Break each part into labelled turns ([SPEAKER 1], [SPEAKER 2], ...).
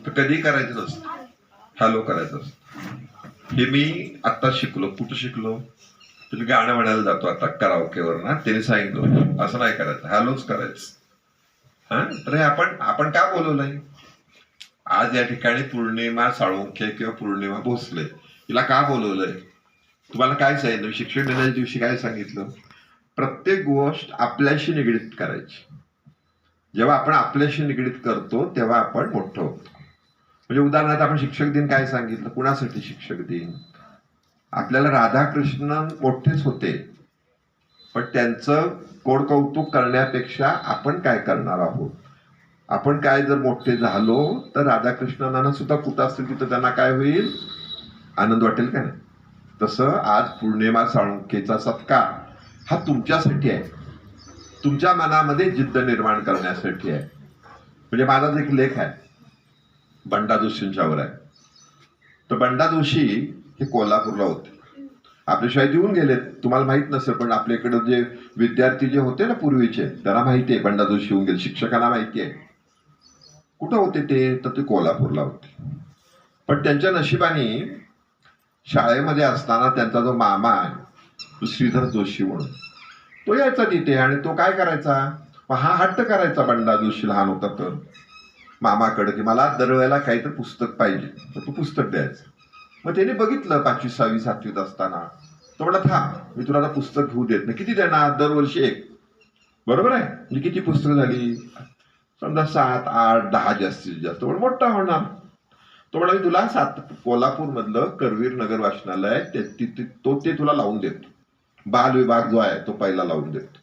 [SPEAKER 1] तर कधी करायचं नसतं, हॅलो करायचं असतं. हे मी आता शिकलो. कुठं शिकलो? तुम्ही गाणं म्हणायला जातो आता कराओकेवर ना, त्याने सांगितलं असं नाही करायचं, हॅलोच करायचं. हा, तर हे आपण का बोलवलंय आज या ठिकाणी? पौर्णिमा साळुंखे किंवा पौर्णिमा भोसले हिला का बोलवलंय? तुम्हाला काय सांगितलं शिक्षक दिनाच्या दिवशी? काय सांगितलं? प्रत्येक गोष्ट आपल्याशी निगडीत करायची. जेव्हा आपण आपल्याशी निगडीत करतो तेव्हा आपण मोठं होतो. म्हणजे उदाहरणार्थ आपण शिक्षक दिन काय सांगितलं? कुणासाठी शिक्षक दिन? आपल्याला राधाकृष्ण मोठेच होते, पण त्यांचं कोड कौतुक करण्यापेक्षा आपण काय करणार आहोत? आपण काय जर मोठे झालो तर राधाकृष्णांना सुद्धा कुठं असतील तिथं त्यांना काय होईल? आनंद वाटेल का नाही? तसं आज पौर्णिमा साळुंखेचा सत्कार हा तुमच्यासाठी आहे, तुमच्या मनामध्ये जिद्द निर्माण करण्यासाठी आहे. म्हणजे माझा एक लेख आहे बंडा जोशींच्यावर आहे. तर बंडा जोशी हे कोल्हापूरला होते. आपल्या शाळेत येऊन गेलेत, तुम्हाला माहित नसेल, पण आपल्याकडे जे विद्यार्थी जे होते ना पूर्वीचे, त्यांना माहिती आहे बंडा जोशी येऊन गेले. शिक्षकांना माहिती आहे. कुठं होते ते? तर ते कोल्हापूरला होते. पण त्यांच्या नशिबाने शाळेमध्ये असताना त्यांचा जो मामा आहे श्रीधर जोशी म्हणून, तो यायचा तिथे. आणि तो काय करायचा? हा हट्ट करायचा बंडा जोशी लहान होता तर मामाकडे की मला दरवेळेला काहीतरी पुस्तक पाहिजे, तर तो पुस्तक द्यायचं. मग त्याने बघितलं 5वी 6वी 7वीत असताना, तो म्हणला थांब मी तुला आता पुस्तक घेऊ देत नाही. किती देणार? दरवर्षी एक. बरोबर आहे? म्हणजे किती पुस्तकं झाली? समजा 7 8 10 जास्तीत जास्त, पण मोठा होणार. तो म्हणा मी तुला कोल्हापूर मधलं करवीर नगर वाचनालय ते तुला लावून देतो. बाल विभाग जो आहे तो पहिला लावून देतो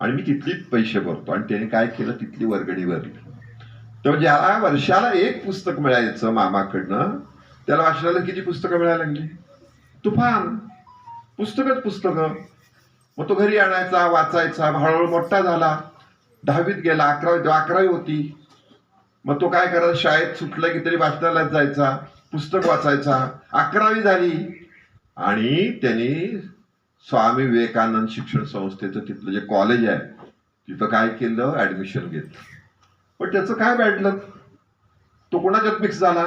[SPEAKER 1] आणि मी तिथली पैसे भरतो. आणि त्याने काय केलं? तिथली वर्गणी भरली. तर ज्याला वर्षाला एक पुस्तक मिळायचं मामाकडनं, त्याला वाचनालय किती पुस्तकं मिळायला लागली? तुफान पुस्तकं. मग तो घरी आणायचा, वाचायचा. हळूहळू मोठा झाला, 10वीत गेला, 11वी होती. मग तो काय करायचा? शाळेत सुटलं की तरी वाचनालयात जायचा, पुस्तक वाचायचा. 11वी झाली आणि त्यांनी स्वामी विवेकानंद शिक्षण संस्थेचं तिथलं जे कॉलेज आहे तिथं काय केलं? ऍडमिशन घेतलं. पण त्याचं काय बॅडलं? तो कोणाच्यात मिक्स झाला?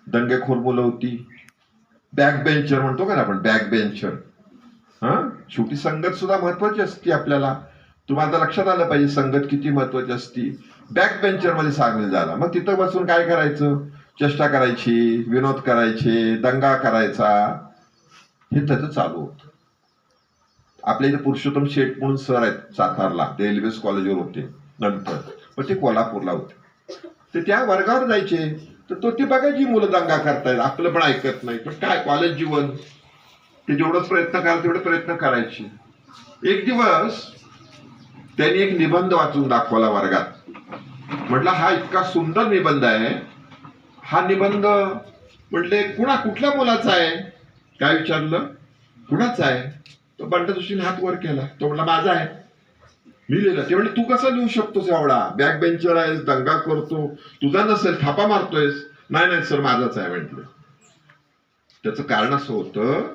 [SPEAKER 1] दंगेखोर मुलं होती, बॅक बेंचर म्हणतो का आपण, बॅक बेंचर. हा, शेवटी संगत सुद्धा महत्वाची असते आपल्याला. तुम्हाला तर लक्षात आलं पाहिजे संगत किती महत्वाची असती. बॅक बेंचर मध्ये सामील झाला. मग तिथं बसून काय करायचं? चेष्टा करायची, विनोद करायचे, दंगा करायचा, हे त्याचं चालू होतं. आपल्या इथे पुरुषोत्तम शेठ म्हणून सर आहेत सातारला, ते एलबीएस कॉलेजवर होते नंतर, पण ते कोल्हापूरला होते. ते त्या वर्गावर जायचे, तर तो ती बघायची मुलं दंगा करतायत, आपलं पण ऐकत नाही. पण काय कॉलेज जीवन, ते जेवढंच प्रयत्न कराल तेवढे प्रयत्न करायचे. एक दिवस त्यांनी एक निबंध वाचून दाखवला वर्गात. म्हटलं हा इतका सुंदर निबंध आहे, हा निबंध म्हटले कुठल्या मुलाचा आहे? काय विचारलं? कुणाचा आहे? तो बंडा जोशीने हात वर केला. तो म्हटला माझा आहे, मी लिहिलं. ते म्हणले तू कसं लिहू शकतोस एवढा? बॅक बेंचर आहेस, दंगा करतो, तुझा नसेल, थापा मारतोयस. नाही सर माझाच आहे म्हटलं. त्याचं कारण असं होतं,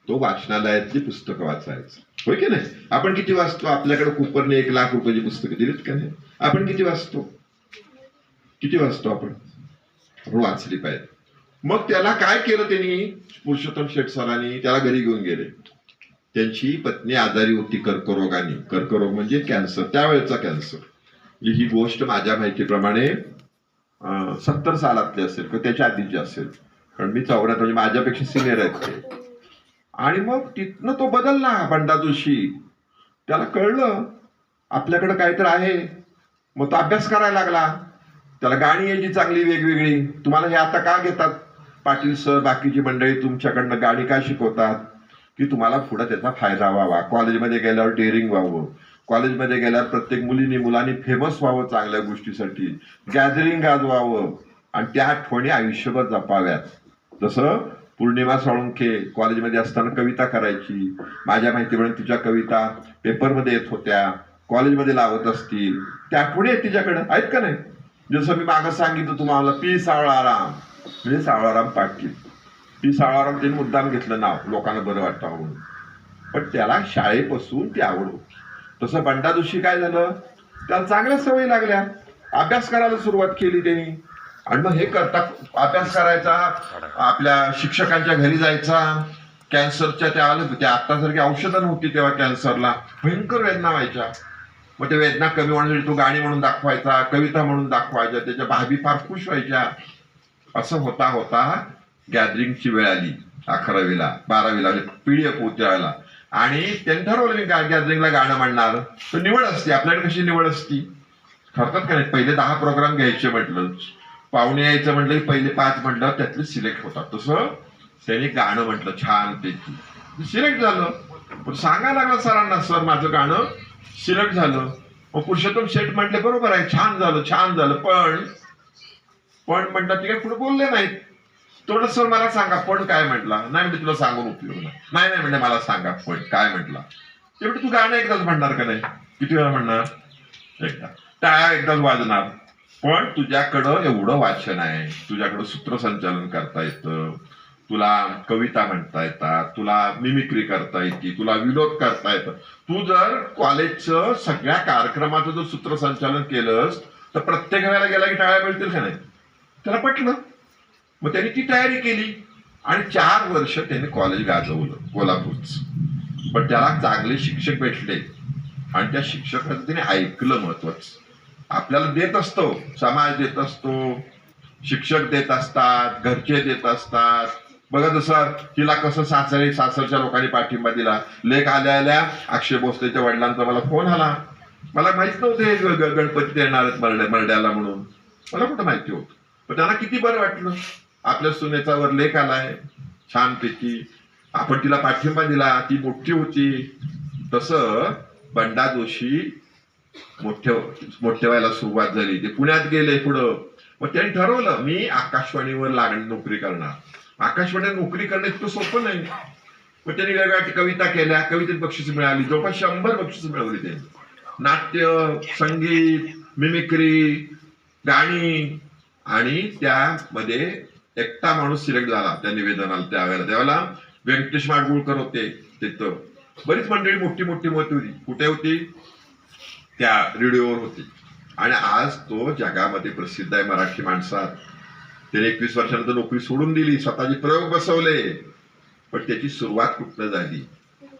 [SPEAKER 1] तो वाचनालयातली पुस्तकं वाचायचं. होय की नाही? आपण किती वाचतो? आपल्याकडे कुपरने 1 लाख रुपयाची पुस्तकं दिलीत का नाही? आपण किती वाचतो आपण? वाचली पाहिजे. मग त्याला काय केलं त्यांनी? पुरुषोत्तम शेठ सरांनी त्याला घरी घेऊन गेले. त्यांची पत्नी आजारी होती कर्करोगाने. कर्करोग म्हणजे कॅन्सर, त्यावेळेचा कॅन्सर. ही गोष्ट माझ्या माहितीप्रमाणे 70 सालातली असेल किंवा त्याच्या आधीची असेल, कारण मी 84 म्हणजे माझ्यापेक्षा सिनियर आहेत ते. आणि मग तिथनं तो बदलला बंडा जोशी. त्याला कळलं आपल्याकडे काहीतरी आहे. मग तो अभ्यास करायला लागला. त्याला गाणी यायची चांगली वेगवेगळी. तुम्हाला हे आता का घेतात पाटील सर, बाकीची मंडळी तुमच्याकडनं गाणी का शिकवतात? की तुम्हाला पुढे त्याचा फायदा व्हावा, कॉलेजमध्ये गेल्यावर डेअरिंग व्हावं, कॉलेजमध्ये गेल्यावर प्रत्येक मुलांनी फेमस व्हावं चांगल्या गोष्टीसाठी, गॅदरिंग गाजवावं आणि त्या आठवणी आयुष्यभर जपाव्यात. जसं पौर्णिमा साळुंखे कॉलेजमध्ये असताना कविता करायची. माझ्या माहितीप्रमाणे तिच्या कविता पेपरमध्ये येत होत्या, कॉलेजमध्ये लावत असतील. त्या आठवणी आहेत तिच्याकडे, आहेत का नाही? जसं मी मागं सांगितलं तुम्हाला, पी सावळाराम म्हणजे सावळाराम पाटील. पी सावळाराम त्यांनी मुद्दाम घेतलं नाव, लोकांना बरं वाटावं म्हणून. पण त्याला शाळेपासून ती आवड होती. तसं बंडा जोशी काय झालं? त्याला चांगल्या सवयी लागल्या, अभ्यास करायला सुरुवात केली त्यांनी. आणि मग हे करता अभ्यास करायचा, आपल्या शिक्षकांच्या घरी जायचा, कॅन्सरच्या त्या आलं त्या आत्तासारखी औषधं नव्हती तेव्हा, कॅन्सरला भयंकर वेदना व्हायच्या. मग ते वेदना कमी होण्यासाठी तो गाणी म्हणून दाखवायचा, कविता म्हणून दाखवायच्या, त्याच्या भाभी फार खुश व्हायच्या. असं होता होता गॅदरिंगची वेळ आली 11वीला 12वीला, PDF होती वेळेला, आणि त्यांनी ठरवलं मी गॅदरिंगला गाणं म्हणणार. तर निवड असते आपल्याकडे, कशी निवड असती ठरतात का नाही. पहिले 10 प्रोग्राम घ्यायचे म्हटलं, पाहुणे यायचं म्हटलं की पहिले 5 म्हटलं त्यातले सिलेक्ट होतात. तसं त्यांनी गाणं म्हटलं छान पैकी, सिलेक्ट झालं. पण सांगायला लागला सरांना, सर माझं गाणं सिलेक्ट झालं. मग पुरुषोत्तम शेठ म्हटले बरोबर आहे, छान झालं छान झालं, पण म्हटलं ते काय पुढे बोलले नाहीत. थोडं सर मला सांगा पण काय म्हटला. नाही म्हणजे तुला सांगून उपयोग नाही. नाही म्हणजे मला सांगा पण काय म्हटला. ते म्हणजे तू गाणं एकदाच म्हणणार का नाही, किती वेळा म्हणणार, एकदा. टाळ्या एकदाच वाजणार. पण तुझ्याकडं एवढं वाचन आहे, तुझ्याकडं सूत्रसंचालन करता येतं, तुला कविता म्हणता येतात, तुला मिमिक्री करता येते, तुला विनोद करता येतं. तू जर कॉलेजचं सगळ्या कार्यक्रमाचं जर सूत्रसंचालन केलंस तर प्रत्येक वेळेला गेला की टाळ्या मिळतील का नाही. त्याला पटलं. मग त्यांनी ती तयारी केली आणि 4 वर्ष त्यांनी कॉलेज गाजवलं कोल्हापूरचं. पण त्याला चांगले शिक्षक भेटले आणि त्या शिक्षकाचं त्याने ऐकलं. महत्वाचं आपल्याला देत असतो, समाज देत असतो, शिक्षक देत असतात, घरचे देत असतात. बघा जसं तिला कसं सासरच्या लोकांनी पाठिंबा दिला. लेख आल्या आल्या अक्षय भोसलेच्या वडिलांचा मला फोन आला. मला माहित नव्हते गणपती येणार आहेत मरड्याला म्हणून, मला कुठं माहिती होतं. पण त्यांना किती बरं वाटलं, आपल्या सुनेचा वर लेख आलाय छानपैकी, आपण तिला पाठिंबा दिला, ती मोठी होती. तसं बंडा जोशी मोठ्या व्हायला सुरुवात झाली. ते पुण्यात गेले पुढं. मग त्यांनी ठरवलं मी आकाशवाणीवर नोकरी करणार. आकाशवाणीवर नोकरी करणं इतकं सोपं नाही. मग त्यांनी वेगवेगळ्या कविता केल्या, कवितेत बक्षीस मिळाली, जवळपास 100 बक्षीस मिळवली. त्यांनी नाट्य, संगीत, मिमिक्री, गाणी. आणि त्यामध्ये एकटा माणूस सिलेक्ट झाला त्या निवेदनाला. त्यावेळेला व्यंकटेश माडगुळकर होते तिथं. बरीच मंडळी मोठी मोठी होती. कुठे होती, त्या रेडिओवर होती. आणि आज तो जगामध्ये प्रसिद्ध आहे मराठी माणसात. त्याने 21 वर्षानंतर नोकरी सोडून दिली, स्वतःचे प्रयोग बसवले. पण त्याची सुरुवात कुठनं झाली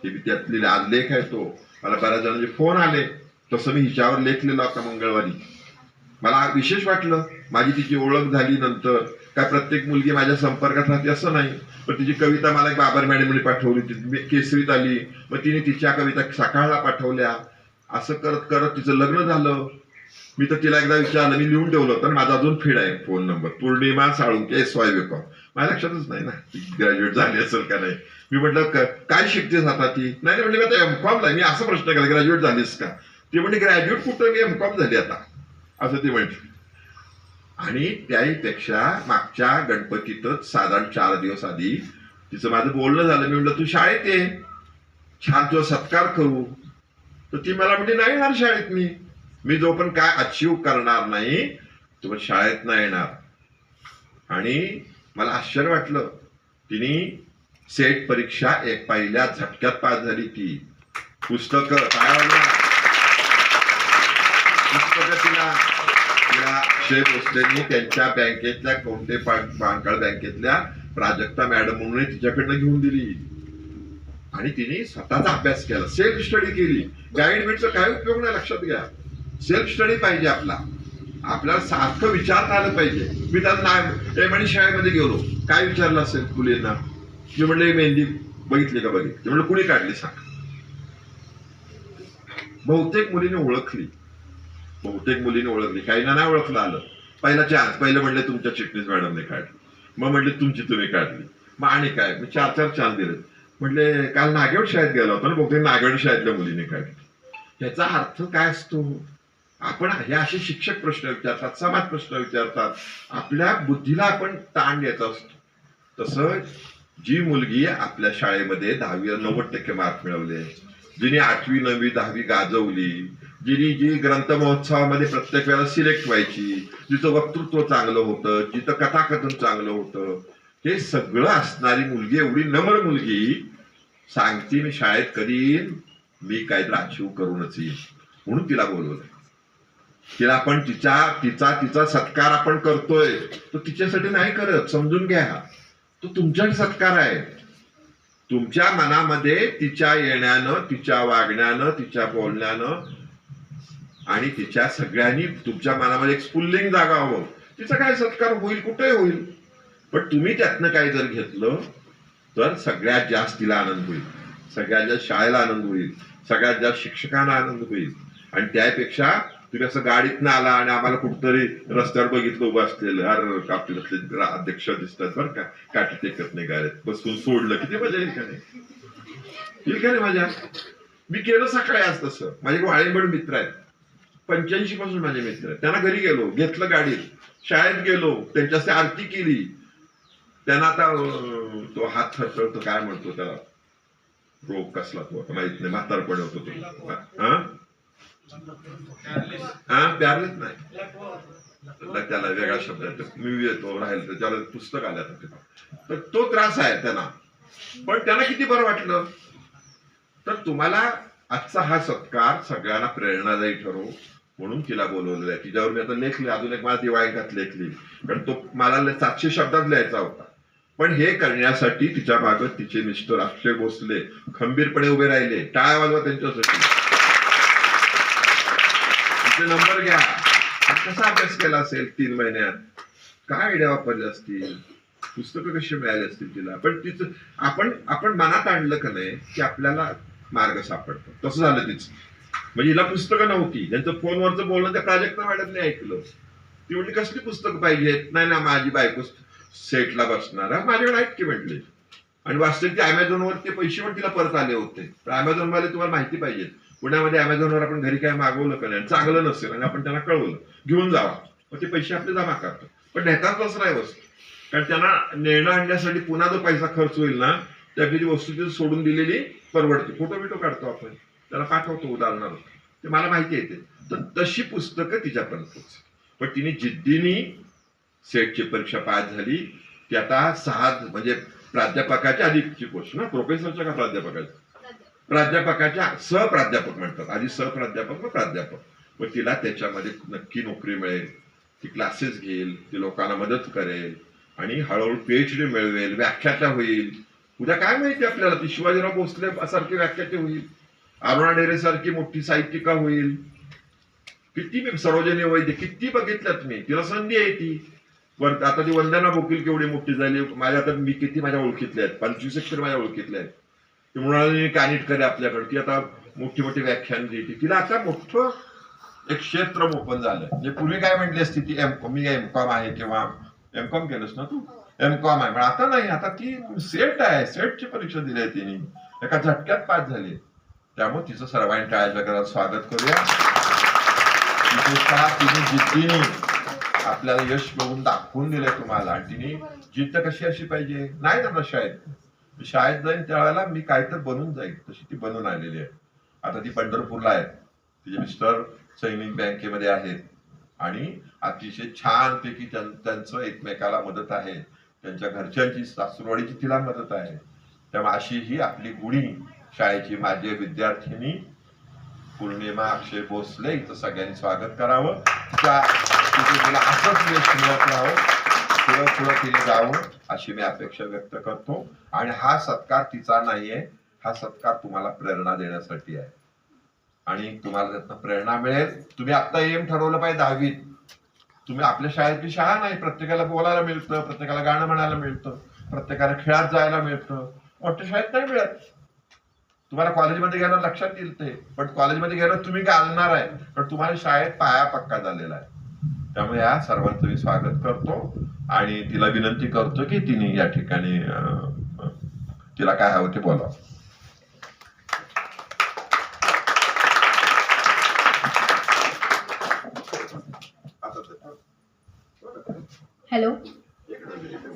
[SPEAKER 1] ते त्यातली आज लेख आहे तो. मला बऱ्याच जणांचे फोन आले. तसं मी हिच्यावर लेख लिहिला होता मंगळवारी. मला विशेष वाटलं. माझी तिची ओळख झाली नंतर. काय प्रत्येक मुलगी माझ्या संपर्कात राहते असं नाही. पण तिची कविता मला एक बाबर मॅडमने पाठवली, ती केसरीत आली. मग तिने तिच्या कविता सकाळला पाठवल्या. असं करत करत तिचं लग्न झालं. मी तर तिला एकदा विचारलं, मी लिहून ठेवलं होतं, माझा अजून फीड आहे फोन नंबर, पौर्णिमा साळुंके SY माझ्या लक्षातच नाही ना ती ग्रॅज्युएट झाली असेल का नाही. मी म्हटलं काय शिकतेस आता ती. नाही म्हटलं मी आता MCOM ला. मी असं प्रश्न केला ग्रॅज्युएट झालीस का. ती म्हणजे ग्रॅज्युएट कुठं, मी MCOM झाली आता असं ती म्हटली. आणि त्याहीपेक्षा मागच्या गणपतीतच साधारण 4 दिवस आधी तिचं माझं बोलणं झालं. मी म्हटलं तू शाळेत ये, छान तुझा सत्कार करू. तर ती मला म्हणजे नाही येणार शाळेत. मी जो पण काय अचीव करणार नाही तो पण शाळेत नाही येणार. आणि मला आश्चर्य वाटलं. तिने सेट परीक्षा पहिल्या झटक्यात पास झाली. ती पुस्तकं तिला अक्षय भोसलेंनी त्यांच्या बँकेतल्या कोणते बांकाळ बँकेतल्या प्राजक्ता मॅडम म्हणून तिच्याकडनं घेऊन दिली. आणि तिने स्वतःचा अभ्यास केला, सेल्फ स्टडी केली. गाईडमेंटचा काय उपयोग नाही, लक्षात घ्या. सेल्फ स्टडी पाहिजे आपल्याला सारखं विचारता आलं पाहिजे. मी त्याला म्हणे शाळेमध्ये गेलो, काय विचारलं असेल मुलींना. मी म्हणलं मेहंदी बघितली का बघितली. म्हणलं कुणी काढली सांग. बहुतेक मुलीने ओळखली, काहींना नाही ओळखलं आलं. पहिला चान्स, पहिलं म्हणले तुमच्या चिटणीस मॅडमने काढली. मग म्हटले तुमची तुम्ही काढली. मग आणि काय, मी 4 चान्स दिले. म्हटले काल नागेवाडी शाळेत गेला होता ना, बहुतेक नागेवाडी शाळेतल्या मुलीने काढली. याचा अर्थ काय असतो. आपण हे असे शिक्षक प्रश्न विचारतात, समाज प्रश्न विचारतात, आपल्या बुद्धीला आपण ताण द्यायचा असतो. तसं जी मुलगी आपल्या शाळेमध्ये 10वीला 90% मार्क मिळवले, जिने 8वी 9वी 10वी गाजवली, जी ग्रंथ महोत्सवामध्ये प्रत्येक वेळेला सिलेक्ट व्हायची, जिचं वक्तृत्व चांगलं होतं, जिथं कथाकथन चांगलं होतं, हे सगळं असणारी मुलगी, एवढी नम्र मुलगी सांगते मी शाळेत कधी येईन, मी काहीतरी अचीव करूनच येईन. म्हणून तिला बोलवलं. तिला आपण तिचा सत्कार आपण करतोय, तो तिच्यासाठी नाही करत, समजून घ्या. तो तुमच्यासाठी सत्कार आहे. तुमच्या मनामध्ये तिच्या येण्यानं, तिच्या वागण्यानं, तिच्या बोलण्यानं आणि तिच्या सगळ्यांनी तुमच्या मनामध्ये एक स्फुल्लिंग जागा हवं. तिचा काय सत्कार होईल, कुठे होईल, पण तुम्ही त्यातनं काय जर घेतलं तर सगळ्यात जास्त तिला आनंद होईल, सगळ्यात जास्त शाळेला आनंद होईल, सगळ्यात जास्त शिक्षकांना आनंद होईल. आणि त्यापेक्षा तुम्ही असं गाडीतनं आला आणि आम्हाला कुठतरी रस्त्यावर बघितलं उभं असलेलं, अरे आपल्यातले अध्यक्ष दिसतात बरं का, काठी टेकत नाही गाडीत बसून सोडलं, किती मजा येईल का नाही, येईल का नाही मजा. मी केलं सकाळी आज तसं. माझे वाळिंबड मित्र आहेत, 85 पासून माझे मित्र आहेत. त्यांना घरी गेलो, घेतलं गाडीत, शाळेत गेलो, त्यांच्यासाठी आरती केली. त्यांना आता तो हात थरथरतो, काय म्हणतो त्याला, रोग कसला तो आता माहित नाही, म्हातारपण होतो तो, प्यारलेच नाही त्याला वेगळा शब्द मी येतो राहील, त्याला पुस्तक आलं तर तो त्रास आहे त्यांना. पण त्यांना किती बरं वाटलं. तर तुम्हाला आजचा हा सत्कार सगळ्यांना प्रेरणादायी ठरवू म्हणून तिला बोलवलेलं आहे. तिच्यावर मी आता लेखली, अजून एक मला दिवाळीत लेखली, कारण तो मला 700 शब्दात लिहायचा होता. पण हे करण्यासाठी तिच्या मागे तिचे मिस्टर अक्षय भोसले खंबीरपणे उभे राहिले. टाळ्या वाजवा त्यांच्यासाठी. तिचे नंबर घ्या. कसा अभ्यास केला असेल 3 महिन्यात, काय आयडिया वापरल्या असतील, पुस्तकं कशी मिळाली असतील तिला. पण तिचं आपण मनात आणलं का नाही की आपल्याला मार्ग सापडतो. तसं झालं तिचं. म्हणजे हिला पुस्तकं नव्हती, त्यांचं फोनवरचं बोलणं त्या प्राजक्ता मॅडमने ऐकलं. ती म्हणली कसली पुस्तकं पाहिजेत. नाही ना, माझी बायको सेटला बसणार, माझ्याकडे आहेत की म्हटले. आणि वास्तविक ते अमेझॉनवर ते पैसे पण तिला परत आले होते. पण अमेझॉन वाले तुम्हाला माहिती पाहिजे, पुण्यामध्ये अमेझॉनवर आपण घरी काय मागवलं का नाही, चांगलं नसेल आणि आपण त्यांना कळवलं, घेऊन जावा, मग ते पैसे आपले जमा करतो. पण नेतात तसं नाही वस्तू, कारण त्यांना नेणं आणण्यासाठी पुन्हा जो पैसा खर्च होईल ना, त्यापैकी वस्तू तिथे सोडून दिलेली परवडते. फोटो बिटो काढतो आपण, त्याला पाठवतो उदाहरणार्थ, ते मला माहिती येते. तर तशी पुस्तकं तिच्यापर्यंत पोहोच. पण तिने जिद्दीने सेटची परीक्षा पास झाली. ती आता 6 म्हणजे प्राध्यापकाच्या आधीची पोस्ट ना, प्रोफेसरच्या का प्राध्यापकाच्या सहप्राध्यापक म्हणतात. आधी सहप्राध्यापक व प्राध्यापक. पण तिला त्याच्यामध्ये नक्की नोकरी मिळेल. ती क्लासेस घेईल, ती लोकांना मदत करेल आणि हळूहळू PhD मिळवेल, व्याख्याता होईल. उद्या काय माहिती आपल्याला, ती शिवाजीराव भोसले सारखी व्याख्याते होईल, अरुणा ढेरे सारखी मोठी साहित्यिका होईल. किती सरोजिनी वैद्य किती बघितल्यात मी, तिला संधी आहे ती. आता ती वंदना बोकील केवढी मोठी झाली. माझ्या आता मी किती माझ्या ओळखीतल्या आहेत, 25 एक माझ्या ओळखीतल्या आहेत. ती म्हणाली कानिटकर आपल्याकडे, ती आता मोठी मोठी व्याख्यान देते. तिला आता मोठं एक क्षेत्र ओपन झालं. म्हणजे पूर्वी काय म्हटली असती ती मी M.Com आहे किंवा M.Com केलंस ना तू, M.Com आहे, पण आता नाही. आता ती सेट आहे, सेटची परीक्षा दिली आहे तिने, एका झटक्यात पास झाली. त्यामुळे तिचं सर्वांनी टाळ्याच्या घरात स्वागत करूया. विशेषतः तिने जिद्दीने आपल्याला यश बघून दाखवून दिलंय तुम्हाला. आणि तिने जिद्द कशी अशी पाहिजे, नाही ना शाळेत जाईन त्यावेळेला मी काय तर बनून जाईल, तशी ती बनून आलेली आहे. आता ती पंढरपूरला आहे, तिचे मिस्टर सैनिक बँकेमध्ये आहेत आणि अतिशय छानपैकी त्यांचं एकमेकाला मदत आहे. त्यांच्या घरच्यांची सासूरवाडीची तिला मदत आहे. त्यामुळे अशी ही आपली गुणी शाळेची माझी विद्यार्थिनी पूर्णिमा अक्षय भोसले, इथं सगळ्यांनी स्वागत करावं. तिला असंच यश मिळत राहावं, पुढं तिने जावं अशी मी अपेक्षा व्यक्त करतो. आणि हा सत्कार तिचा नाहीये, हा सत्कार तुम्हाला प्रेरणा देण्यासाठी आहे. आणि तुम्हाला त्यातनं प्रेरणा मिळेल. तुम्ही आता एम ठरवलं पाहिजे 10वीत. तुम्ही आपल्या शाळेतली शाळा नाही, प्रत्येकाला बोलायला मिळतं, प्रत्येकाला गाणं म्हणायला मिळतं, प्रत्येकाला खेळात जायला मिळतं. मोठ्या शाळेत नाही मिळत. तुम्हाला कॉलेजमध्ये गेलं लक्षात येईल ते, पण कॉलेजमध्ये गेलं तुम्ही घालणार आहे, पण तुम्हाला शाळेत पाया पक्का झालेला आहे. त्यामुळे या सर्वांचं मी स्वागत करतो आणि तिला विनंती करतो की तिने या ठिकाणी तिला काय हवं ते बोलावं.
[SPEAKER 2] हॅलो,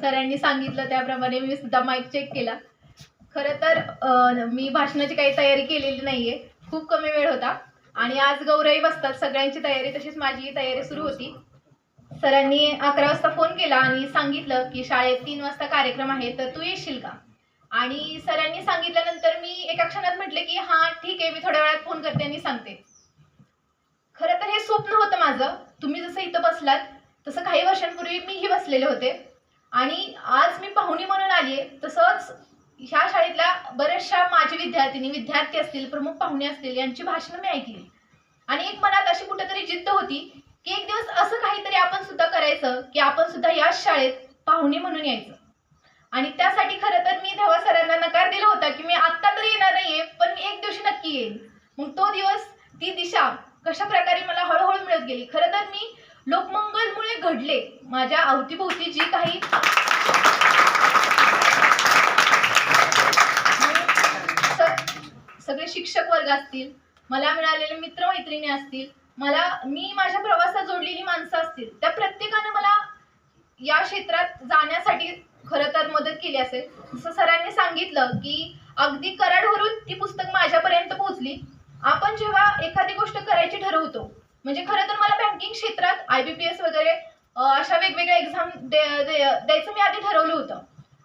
[SPEAKER 2] सरांनी सांगितलं त्याप्रमाणे मी सुद्धा माईक चेक केला. खरं तर मी भाषणाची काही तयारी केलेली नाहीये, खूप कमी वेळ होता आणि आज गौरवी बसतात, सगळ्यांची तयारी, तशीच माझी तयारी सुरू होती. सरांनी 11 वाजता फोन केला आणि सांगितलं की शाळेत 3 वाजता कार्यक्रम आहे, तर तू येशील का. आणि सरांनी सांगितल्यानंतर मी एका क्षणात म्हटले की हां ठीक आहे, मी थोड्या वेळात फोन करते आणि सांगते. खरं तर हे स्वप्न होतं माझं. तुम्ही जसं इथं बसलात तसं काही वर्षांपूर्वी मीही बसलेले होते आणि आज मी पाहुणी म्हणून आली आहे. तसंच ह्या शाळेतल्या बऱ्याचशा माझे विद्यार्थी असतील, प्रमुख पाहुणे असतील, यांची भाषणं मी ऐकली आणि एक मनात अशी कुठेतरी जिद्द होती की एक दिवस असं काहीतरी आपण सुद्धा करायचं की आपण सुद्धा याच शाळेत पाहुणे म्हणून यायचं. आणि त्यासाठी खरं तर मी तेव्हा सरांना नकार दिला होता की मी आत्ता तरी येणार नाहीये, पण मी एक दिवशी नक्की येईन. मग तो दिवस, ती दिशा कशा प्रकारे मला हळूहळू मिळत गेली. खरं तर मी लोकमंगलमुळे घडले. माझ्या अवतीभोवती जी काही सगळे शिक्षक वर्ग असतील, मला मिळालेले मित्रमैत्रिणी असतील, मी माझ्या प्रवासात जोडलेली माणसं असतील, त्या प्रत्येकाने मला या क्षेत्रात जाण्यासाठी खरं तर मदत केली असेल. जसं सरांनी सांगितलं की अगदी कराडवरून ती पुस्तक माझ्यापर्यंत पोहोचली. आपण जेव्हा एखादी गोष्ट करायची ठरवतो, म्हणजे खरं तर मला बँकिंग क्षेत्रात IBPS वगैरे अशा वेगवेगळ्या एक्झाम द्यायचं मी आधी ठरवलं होतं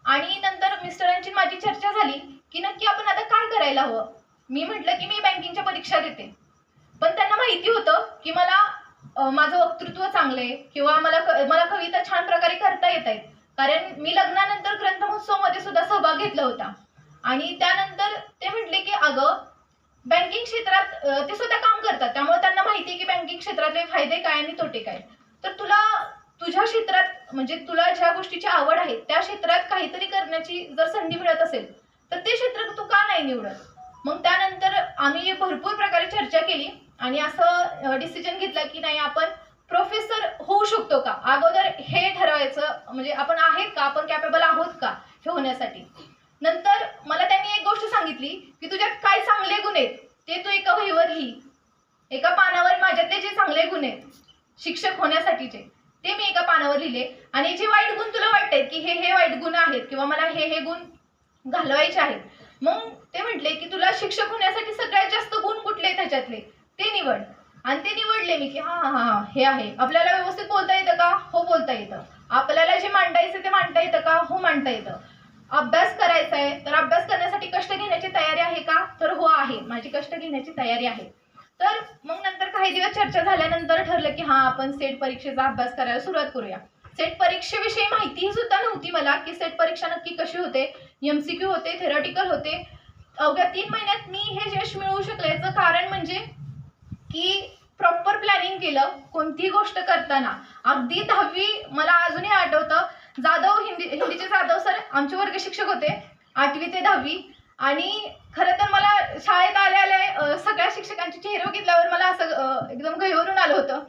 [SPEAKER 2] आणि नंतर मिस्टरांची माझी चर्चा झाली की नक्की आपण आता काय करायला हवं. मी म्हटलं की मी बँकिंगच्या परीक्षा देते, पण त्यांना माहिती होतं की मला माझं वक्तृत्व चांगलं आहे किंवा मला कविता छान प्रकारे करता येत आहेत, कारण मी लग्नानंतर ग्रंथमहोत्सवमध्ये सुद्धा सहभाग घेतला होता. आणि त्यानंतर ते म्हटले की अगं, बँकिंग क्षेत्रात ते सुद्धा काम करतात, त्यामुळे त्यांना माहिती आहे की बँकिंग क्षेत्रातले फायदे काय आणि तोटे काय. तर तुला तुझ्या क्षेत्रात, म्हणजे तुला ज्या गोष्टीची आवड आहे त्या क्षेत्रात काहीतरी करण्याची जर संधी मिळत असेल तर ते क्षेत्र तू का नाही निवडत. मग त्यानंतर आम्ही भरपूर प्रकारे चर्चा केली आणि असं डिसिजन घेतलं की नाही, आपण प्रोफेसर होऊ शकतो का, अगोदर हे ठरवायचं. म्हणजे आपण आहेत का, आपण कॅपेबल आहोत का हे होण्यासाठी. नंतर मला त्यांनी एक गोष्ट सांगितली की तुझ्यात काय चांगले गुण आहेत ते तू एका वहीवर लिही. एका पानावर माझ्यातले जे चांगले गुण आहेत शिक्षक होण्यासाठीचे ते मी एका पानावर लिहिले आणि जे वाईट गुण तुला वाटतात की हे वाईट गुण आहेत किंवा मला हे गुण घालवायचे आहेत, मग ते म्हटले की तुला शिक्षक होण्यासाठी सगळ्यात जास्त गुण कुठले त्याच्यातले ते निवड. आणि ते निवडले मी की हा हे आहे. आपल्याला व्यवस्थित बोलता येतं का, हो बोलता येतं. आपल्याला जे मांडायचं ते मांडता येतं का, हो मांडता येतं. अभ्यास करायचा आहे तर अभ्यास करण्यासाठी कष्ट घेण्याची तयारी आहे का, तर हो आहे, माझी कष्ट घेण्याची तयारी आहे. तर मग नंतर काही दिवस चर्चा झाल्यानंतर ठरलं की आपण सेट परीक्षेचा अभ्यास करायला सुरुवात करूया. सेट परीक्षेविषयी माहितीही सुद्धा नव्हती मला की सेट परीक्षा नक्की कशी होते. MCQ होते, थेरॉटिकल होते. अवघ्या 3 महिन्यात मी हे यश मिळवू शकले याचं कारण म्हणजे की प्रॉपर प्लॅनिंग केलं कोणतीही गोष्ट करताना. अगदी 10वी मला अजूनही आठवतं, हिंदीचे जाधव सर आमचे वर्ग शिक्षक होते 8वी ते 10वी. आणि खरं तर मला शाळेत आल्या सगळ्या शिक्षकांचे चेहरे बघितल्यावर मला असं एकदम गहिवरून आलं होतं.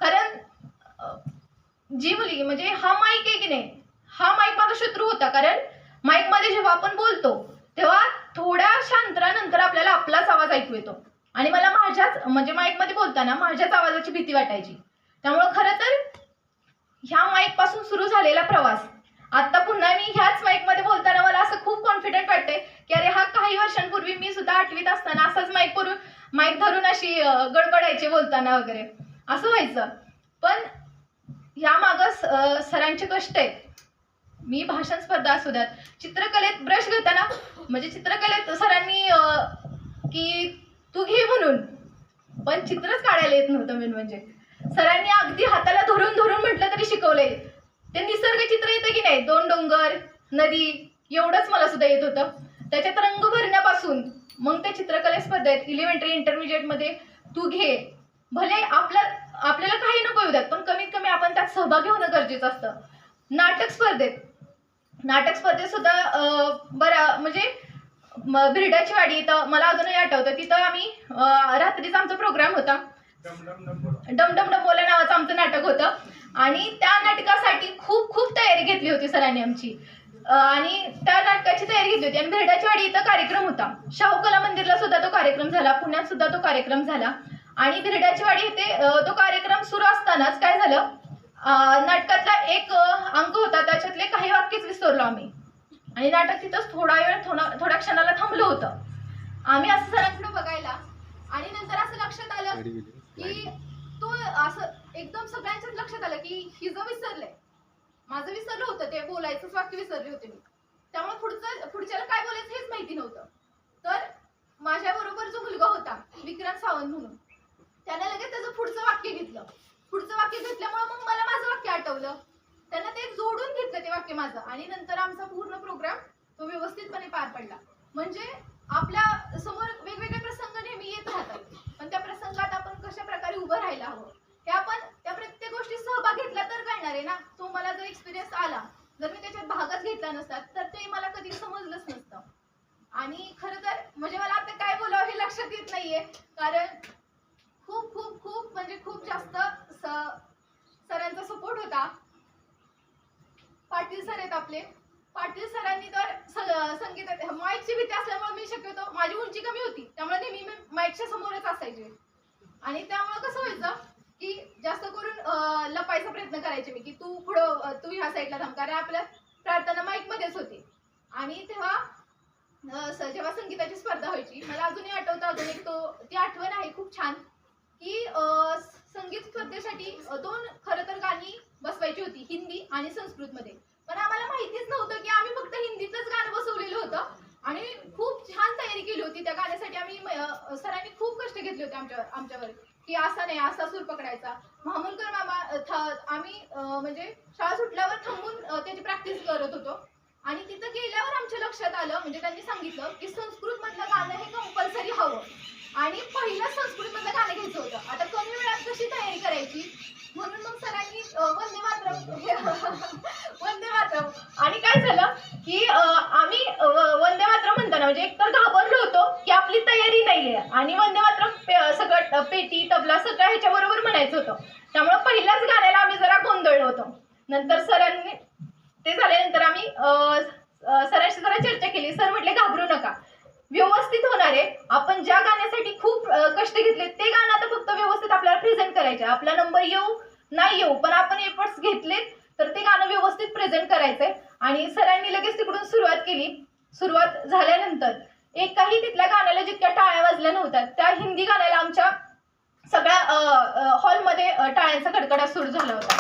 [SPEAKER 2] कारण जी मुलगी, म्हणजे हा माईक आहे की नाही, हा माईक माझा शत्रू होता. कारण माईकमध्ये जेव्हा आपण बोलतो तेव्हा थोड्याशा अंतरानंतर आपल्याला आपलाच आवाज ऐकू येतो आणि मला म्हणजे माईकमध्ये बोलताना माझ्याच आवाजाची भीती वाटायची. त्यामुळं खरं तर ह्या माईक पासून सुरू झालेला प्रवास आता पुन्हा मी ह्याच माईकमध्ये बोलताना मला असं खूप कॉन्फिडंट वाटतंय की अरे हा काही वर्षांपूर्वी मी सुद्धा 8वीत असताना असाच माईक धरून अशी गडबडायचे बोलताना वगैरे असं व्हायचं. पण ह्या मागं सरांचे कष्ट आहेत. मी भाषण स्पर्धा असू द्यात, चित्रकलेत ब्रश घेताना, म्हणजे चित्रकलेत सरांनी की तू घे म्हणून, पण चित्रच काढायला येत नव्हतं. मेन म्हणजे सरांनी अगदी हाताला धरून म्हटलं तरी शिकवलंय. ते निसर्ग चित्र येतं की नाही, 2 डोंगर, नदी, एवढंच मला सुद्धा येत होतं. त्याच्यात रंग भरण्यापासून मग ते चित्रकले स्पर्धेत इलिमेंटरी इंटरमिजिएटमध्ये तू घे, भले आपल्याला काही नको येऊ द्यात, पण कमीत कमी आपण त्यात सहभागी होणं गरजेचं असतं. नाटक स्पर्धेत सुद्धा म्हणजे बिरडाची वाडी इथं मला अजूनही आठवतं. तिथं आम्ही रात्रीचा आमचा प्रोग्राम होता. डम डम डमोला नावाचं आमचं नाटक होतं आणि त्या नाटकासाठी खूप तयारी घेतली होती सरांनी आमची. आणि त्या नाटकाची तयारी घेतली होती आणि बिरडाची वाडी इथं कार्यक्रम होता. शाहू कला मंदिरला सुद्धा तो कार्यक्रम झाला, पुण्यात सुद्धा तो कार्यक्रम झाला. आणि बिरडाची वाडी इथे तो कार्यक्रम सुरू असतानाच काय झालं, नाटकातला एक अंक होता, त्याच्यातले काही वाक्यच विसरलो आम्ही आणि नाटक तिथंच थोड्या क्षणाला थांबलं होतं. आम्ही असं सरांकडे बघायला आणि नंतर असं लक्षात आलं की तो असं एकदम सगळ्यांच्याच लक्षात आलं की हिचं विसरलंय. माझं विसरलं होतं, ते बोलायचंच वाक्य विसरले होते मी. त्यामुळे पुढच्याला काय बोलायचं हेच माहिती नव्हतं. तर माझ्या बरोबर जो मुलगा होता विक्रांत सावंत म्हणून, त्यानं लगेच त्याचं पुढचं वाक्य घेतलं. पुढचं वाक्य घेतल्यामुळे मग मला माझं वाक्य आठवलं. त्यानं ते जोडून घेतलं ते वाक्य माझं आणि नंतर आमचा पूर्ण प्रोग्राम तो व्यवस्थितपणे पार पडला. म्हणजे आपल्या समोर वेगवेगळे प्रसंग नेहमी येत राहतात, पण त्या प्रसंगात आपण कशा प्रकारे उभं राहायला हवं हे आपण त्या प्रत्येक गोष्टीत सहभाग घेतला तर कळणार आहे ना. तो मला जर एक्सपिरियन्स आला, जर मी त्याच्यात भागच घेतला नसता तर ते मला कधी समजलंच नसतं. आणि खरं तर म्हणजे मला आता काय बोलावं हे लक्षात येत नाहीये, कारण खूप खूप खूप म्हणजे खूप जास्त सरांचा सपोर्ट होता. पाटील सर आहेत आपले. पाटील सरांनी तर संगीतात माईकची भीती असल्यामुळे मी शक्यतो, माझी उंची कमी होती त्यामुळे नेहमी मी माईकच्या समोरच असायचे आणि त्यामुळे कसं व्हायचं की जास्त करून लपायचा प्रयत्न करायचे मी की तू पुढं, तू ह्या साईडला थांब, कारण आपल्या प्रार्थना माईक मध्येच होती. आणि तेव्हा जेव्हा संगीताची स्पर्धा व्हायची, मला अजूनही आठवतं, अजून एक ती आठवण आहे खूप छान की संगीत स्पर्धेसाठी 2 खरं तर गाणी बसवायची होती, हिंदी आणि संस्कृतमध्ये. पण आम्हाला माहितीच नव्हतं की आम्ही फक्त हिंदीतच गाणं बसवलेलं होतं आणि खूप छान तयारी केली होती त्या गाण्यासाठी. आम्ही सरांनी खूप कष्ट घेतले होते आमच्यावर की असा नाही, असा सूर पकडायचा. महामुलकर मामा आम्ही म्हणजे शाळा सुटल्यावर थांबून त्याची प्रॅक्टिस करत होतो आणि तिथं गेल्यावर आमच्या लक्षात आलं, म्हणजे त्यांनी सांगितलं की संस्कृत मधलं गाणं हे कंपल्सरी हवं आणि पहिलं संस्कृत मधलं गाणं घ्यायचं होतं. आता कमी वेळात कशी तयारी करायची, म्हणून मग सरांनी वंदे मातरम वंदे मातरम. आणि काय झालं की आम्ही वंदे मातरम म्हणताना म्हणजे एकतर घाबरलो होतो की आपली तयारी नाहीये आणि वंदे मातरम सगळं पेटी तबला सगळं ह्याच्याबरोबर म्हणायचं होतं. त्यामुळे पहिल्याच गाण्याला आम्ही जरा गोंधळलो होतो. नंतर सरांनी ते झाल्यानंतर आम्ही सरांशी जरा चर्चा केली. सर म्हटले घाबरू नका, व्यवस्थित होणार आहे. आपण ज्या गाण्यासाठी खूप कष्ट घेतले ते गाणं आता फक्त व्यवस्थित आपल्याला प्रेझेंट करायचे. आपला नंबर येऊ नाही येऊ पण आपण एफर्ट्स घेतले तर ते गाणं व्यवस्थित प्रेझेंट करायचंय. आणि सरांनी लगेच तिकडून सुरुवात केली. सुरुवात झाल्यानंतर एकाही तिथल्या गाण्याला जितक्या टाळ्या वाजल्या नव्हत्या, त्या हिंदी गाण्याला आमच्या सगळ्या हॉलमध्ये टाळ्यांचा कडकडाट सुरू झाला होता.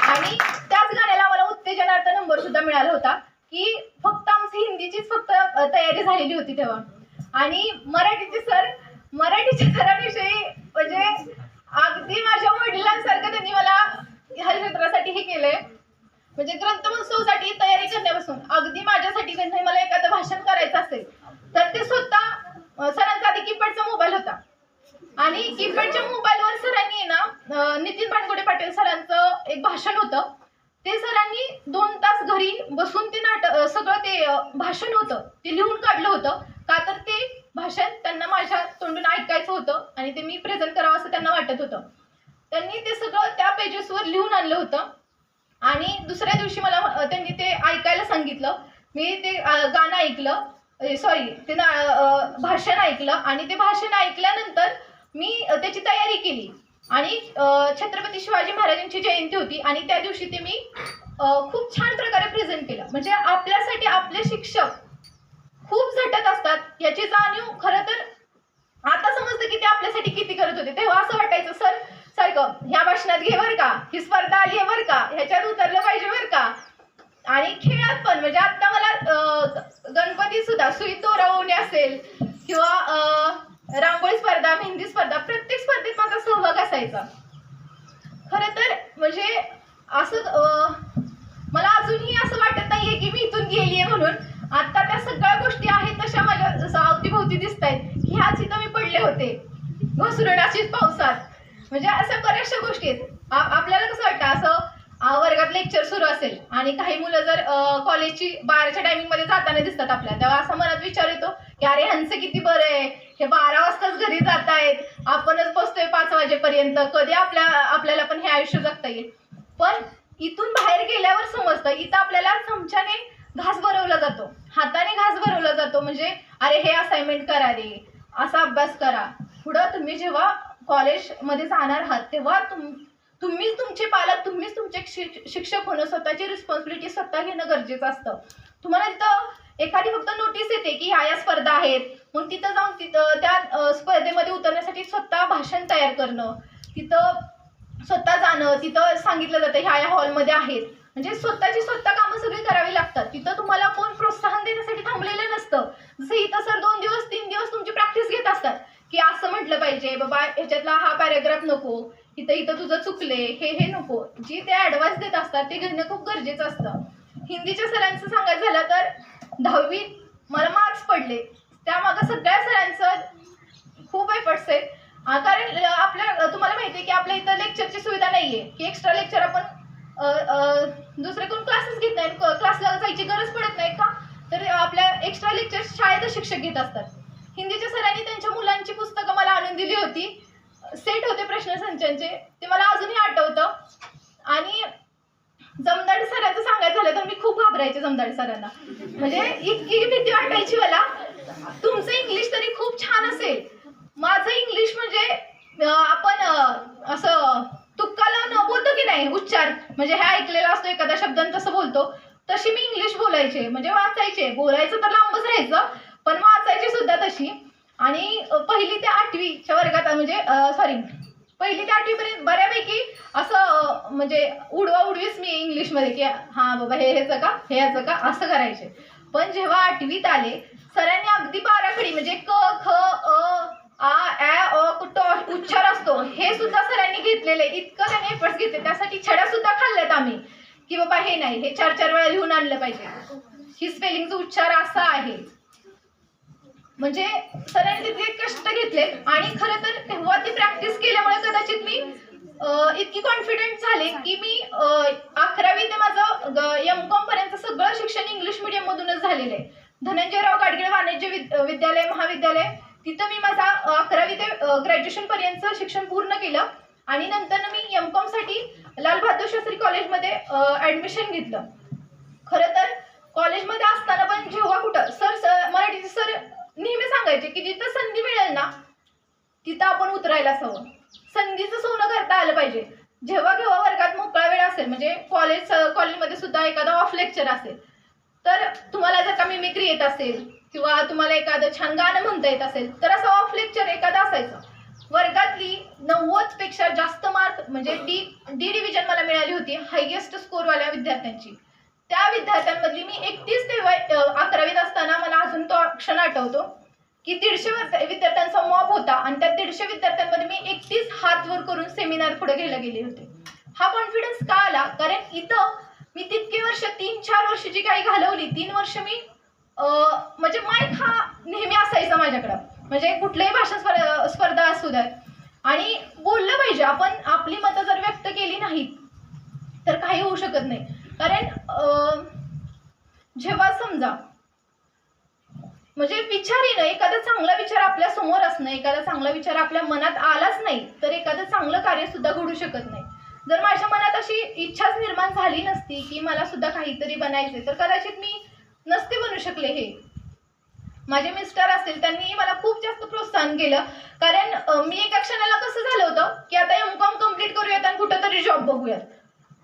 [SPEAKER 2] आणि त्याच गाण्याला आम्हाला उत्तेजनार्थ नंबर सुद्धा मिळाला होता की फक्त आमची हिंदीचीच फक्त तयारी झालेली होती तेव्हा. आणि मराठीच्या सरांविषयी म्हणजे अगदी माझ्या वडिलांसारखं त्यांनी मला ह्या क्षेत्रासाठी हे केलंय. म्हणजे ग्रंथमहोत्सवासाठी तयारी करण्यापासून अगदी माझ्यासाठी त्यांनी मला एखादं भाषण करायचं असेल तर ते स्वतः सरांचा आधी कीपॅडचा मोबाईल होता आणि कीपॅडच्या मोबाईलवर सरांनी ना नितीन भानगुडे पाटील सरांचं एक भाषण होतं. ते सरांनी 2 तास घरी बसून ते सगळं ते भाषण होतं ते लिहून काढलं होतं. का तर ते भाषण त्यांना माझ्या तोंडून ऐकायचं होतं आणि ते मी प्रेझेंट करावं असं त्यांना वाटत होतं. त्यांनी ते सगळं त्या पेजेसवर लिहून आणलं होतं आणि दुसऱ्या दिवशी मला त्यांनी ते ऐकायला सांगितलं. मी ते गाणं ऐकलं, ते भाषण ऐकलं आणि ते भाषण ऐकल्यानंतर मी त्याची तयारी केली. आणि छत्रपती शिवाजी महाराजांची जयंती होती आणि त्या दिवशी ते मी खूप छान प्रकारे प्रेझेंट केलं. म्हणजे आपल्यासाठी आपले शिक्षक खूप झटत असतात याची जाणीव खरं तर आता समजतं की ते आपल्यासाठी किती करत होते. तेव्हा असं वाटायचं सर सारखं ह्या भाषणात घे बरं का, ही स्पर्धा आली आहे बरं का, ह्याच्यात उतरलं पाहिजे बरं का. आणि खेळात पण म्हणजे आता मला गणपती सुद्धा सुई तोरवणे असेल किंवा रांगोळी स्पर्धा, मेहंदी स्पर्धा, प्रत्येक स्पर्धेत माझा सहभाग असायचा. खरं तर म्हणजे असं मला अजूनही असं वाटत नाहीये की मी इथून गेलीये म्हणून. आता त्या सगळ्या गोष्टी आहेत तशा माझ्या जसं अवतीभोवती दिसत आहेत. ह्याच इथं मी पडले होते घसरून अशीच पावसात. म्हणजे अशा बऱ्याचशा गोष्टी आहेत. आपल्याला कसं वाटतं असं वर्गात लेक्चर सुरू असेल आणि काही मुलं जर कॉलेजची 12च्या टायमिंगमध्ये जाताना दिसतात आपल्याला, तेव्हा असा मनात विचार येतो की अरे ह्यांचं किती बरं आहे, हे 12 वाजताच घरी जात आहेत, आपणच बसतोय 5 वाजेपर्यंत, कधी आपल्याला पण हे आयुष्य जगता येईल. पण इथून बाहेर गेल्यावर समजतं इथं आपल्याला चमच्याने घास भरवला जातो, हाताने घास भरवला जातो. म्हणजे अरे हे असाइनमेंट करा रे, असा अभ्यास करा. पुढं तुम्ही जेव्हा कॉलेजमध्ये जाणार आहात तेव्हा तुम्हीच तुमचे पालक, तुम्हीच तुमचे शिक्षक होणं, स्वतःची रिस्पॉन्सिबिलिटी स्वतः घेणं गरजेचं असतं. तुम्हाला तिथं एखादी फक्त नोटीस येते की ह्या स्पर्धा आहेत, मग तिथं जाऊन त्या स्पर्धेमध्ये उतरण्यासाठी स्वतः भाषण तयार करणं, तिथं स्वतः जाणं, तिथं सांगितलं जातं ह्या हॉलमध्ये आहेत, म्हणजे स्वतःची स्वतः कामं सगळी करावी लागतात. तिथं तुम्हाला कोण प्रोत्साहन देण्यासाठी थांबलेलं नसतं. जसं इथं सर 2 दिवस 3 दिवस तुमची प्रॅक्टिस घेत असतात की असं म्हटलं पाहिजे बाबा, ह्याच्यातला हा पॅराग्राफ नको, इथं तुझं चुकले, हे नको. जी ते ॲडव्हाइस देत असतात ते घेणं खूप गरजेचं असतं. हिंदीच्या सरांचं सांगायचं झालं तर 10वीत मला मार्क्स पडले, त्यामागं सगळ्या सरांचं खूप एफर्ट्स आहेत. कारण आपल्या तुम्हाला माहिती आहे की आपल्या इथं लेक्चरची सुविधा नाही आहे की एक्स्ट्रा लेक्चर आपण दुसरे कोण क्लासेस घेत नाही, क्लासला जायची गरज पडत नाही का, तर आपल्या एक्स्ट्रा लेक्चर शाळेतच शिक्षक घेत असतात. हिंदीच्या सरांनी त्यांच्या मुलांची पुस्तकं मला आणून दिली होती, सेट होते प्रश्नसंचांचे, ते मला अजूनही आठवतं. आणि जमदाडे सरांचं सांगायचं झालं तर मी खूप घाबरायचे जमदाडे सरांना, म्हणजे इतकी भीती वाटायची मला. तुमचं इंग्लिश तरी खूप छान असेल, माझं इंग्लिश म्हणजे आपण असं तुक्काला न बोलतो की नाही उच्चार, म्हणजे हे ऐकलेला असतो एखादा शब्द तसं बोलतो, तशी मी इंग्लिश बोलायचे, म्हणजे वाचायचे. बोलायचं तर लांबच राहायचं, पण वाचायची सुद्धा तशी. आणि 1ली ते 8वीच्या वर्गात म्हणजे पहिली ते 8वीपर्यंत बऱ्यापैकी असं म्हणजे उडवीच मी इंग्लिशमध्ये की हां बाबा हे ह्याचं का असं करायचे. पण जेव्हा 8वीत आले सरांनी अगदी बाराखडी म्हणजे क ख अ आ ॲ अ कुठं उच्चार असतो हे सुद्धा सरांनी घेतलेले, इतकं त्यांनी एफर्ट्स घेतले. त्यासाठी छड्या सुद्धा खाल्ल्यात आम्ही की बाबा हे नाही, हे 4-4 वेळा लिहून आणलं पाहिजे, ही स्पेलिंगचा उच्चार असा आहे. म्हणजे सरांनी तितके कष्ट घेतले. आणि खरं तर तेव्हा ती प्रॅक्टिस केल्यामुळे कदाचित मी इतकी कॉन्फिडंट झाले की मी 11वी ते माझं M.Com पर्यंत सगळं शिक्षण इंग्लिश मीडियम मधूनच झालेलं आहे. धनंजयराव गाडगीळ वाणिज्य विद्यालय महाविद्यालय, तिथं मी माझा 11वी ते ग्रॅज्युएशन पर्यंतचं शिक्षण पूर्ण केलं. आणि नंतर मी M.Com साठी लाल बहादूर शास्त्री कॉलेजमध्ये ॲडमिशन घेतलं. खरं तर कॉलेजमध्ये असताना पण जेव्हा कुठं मराठीचे सर नेहमी सांगायचे की जिथं संधी मिळेल ना तिथं आपण उतरायलाच हवं, संधीचं सोनं करता आलं पाहिजे. जेव्हा केव्हा वर्गात मोकळा वेळ असेल, म्हणजे कॉलेजमध्ये सुद्धा एखादा ऑफ लेक्चर असेल, तर तुम्हाला जर का मिमिक्री येत असेल किंवा तुम्हाला एखादं छान गाणं म्हणता येत असेल तर असं ऑफ लेक्चर एखादं असायचं. वर्गातली 90पेक्षा जास्त मार्क म्हणजे डी डिव्हिजन मला मिळाली होती हायएस्ट स्कोरवाल्या विद्यार्थ्यांची. त्या विद्यार्थ्यांमधली मी 31 तेव्हा 11वीत असताना मला अजून तो क्षण आठवतो की 150 विद्यार्थ्यांचा मॉब होता आणि त्या 150 विद्यार्थ्यांमध्ये मी 31 हात वर करून सेमिनार पुढे घ्यायला गेले होते. हा कॉन्फिडन्स का आला? कारण इथं मी तितके वर्ष 3-4 वर्ष जी काही घालवली, 3 वर्ष मी म्हणजे माईक हा नेहमी असायचा माझ्याकडं, म्हणजे कुठल्याही भाषण स्पर्धा असू द्यात आणि बोललं पाहिजे. आपण आपली मतं जर व्यक्त केली नाहीत तर काही होऊ शकत नाही. कारण जेव्हा समजा म्हणजे विचार येणं, एखादा चांगला विचार आपल्या समोर असणं, एखादा चांगला विचार आपल्या मनात आलाच नाही तर एखादं चांगलं कार्य सुद्धा घडू शकत नाही. जर माझ्या मनात अशी इच्छाच निर्माण झाली नसती की मला सुद्धा काहीतरी बनायचे तर कदाचित मी नसते बनू शकले. हे माझे मिस्टर असतील, त्यांनी मला खूप जास्त प्रोत्साहन केलं. कारण मी एका क्षणाला कसं झालं होतं की आता M.Com कम्प्लीट करूयात आणि कुठंतरी जॉब बघूयात,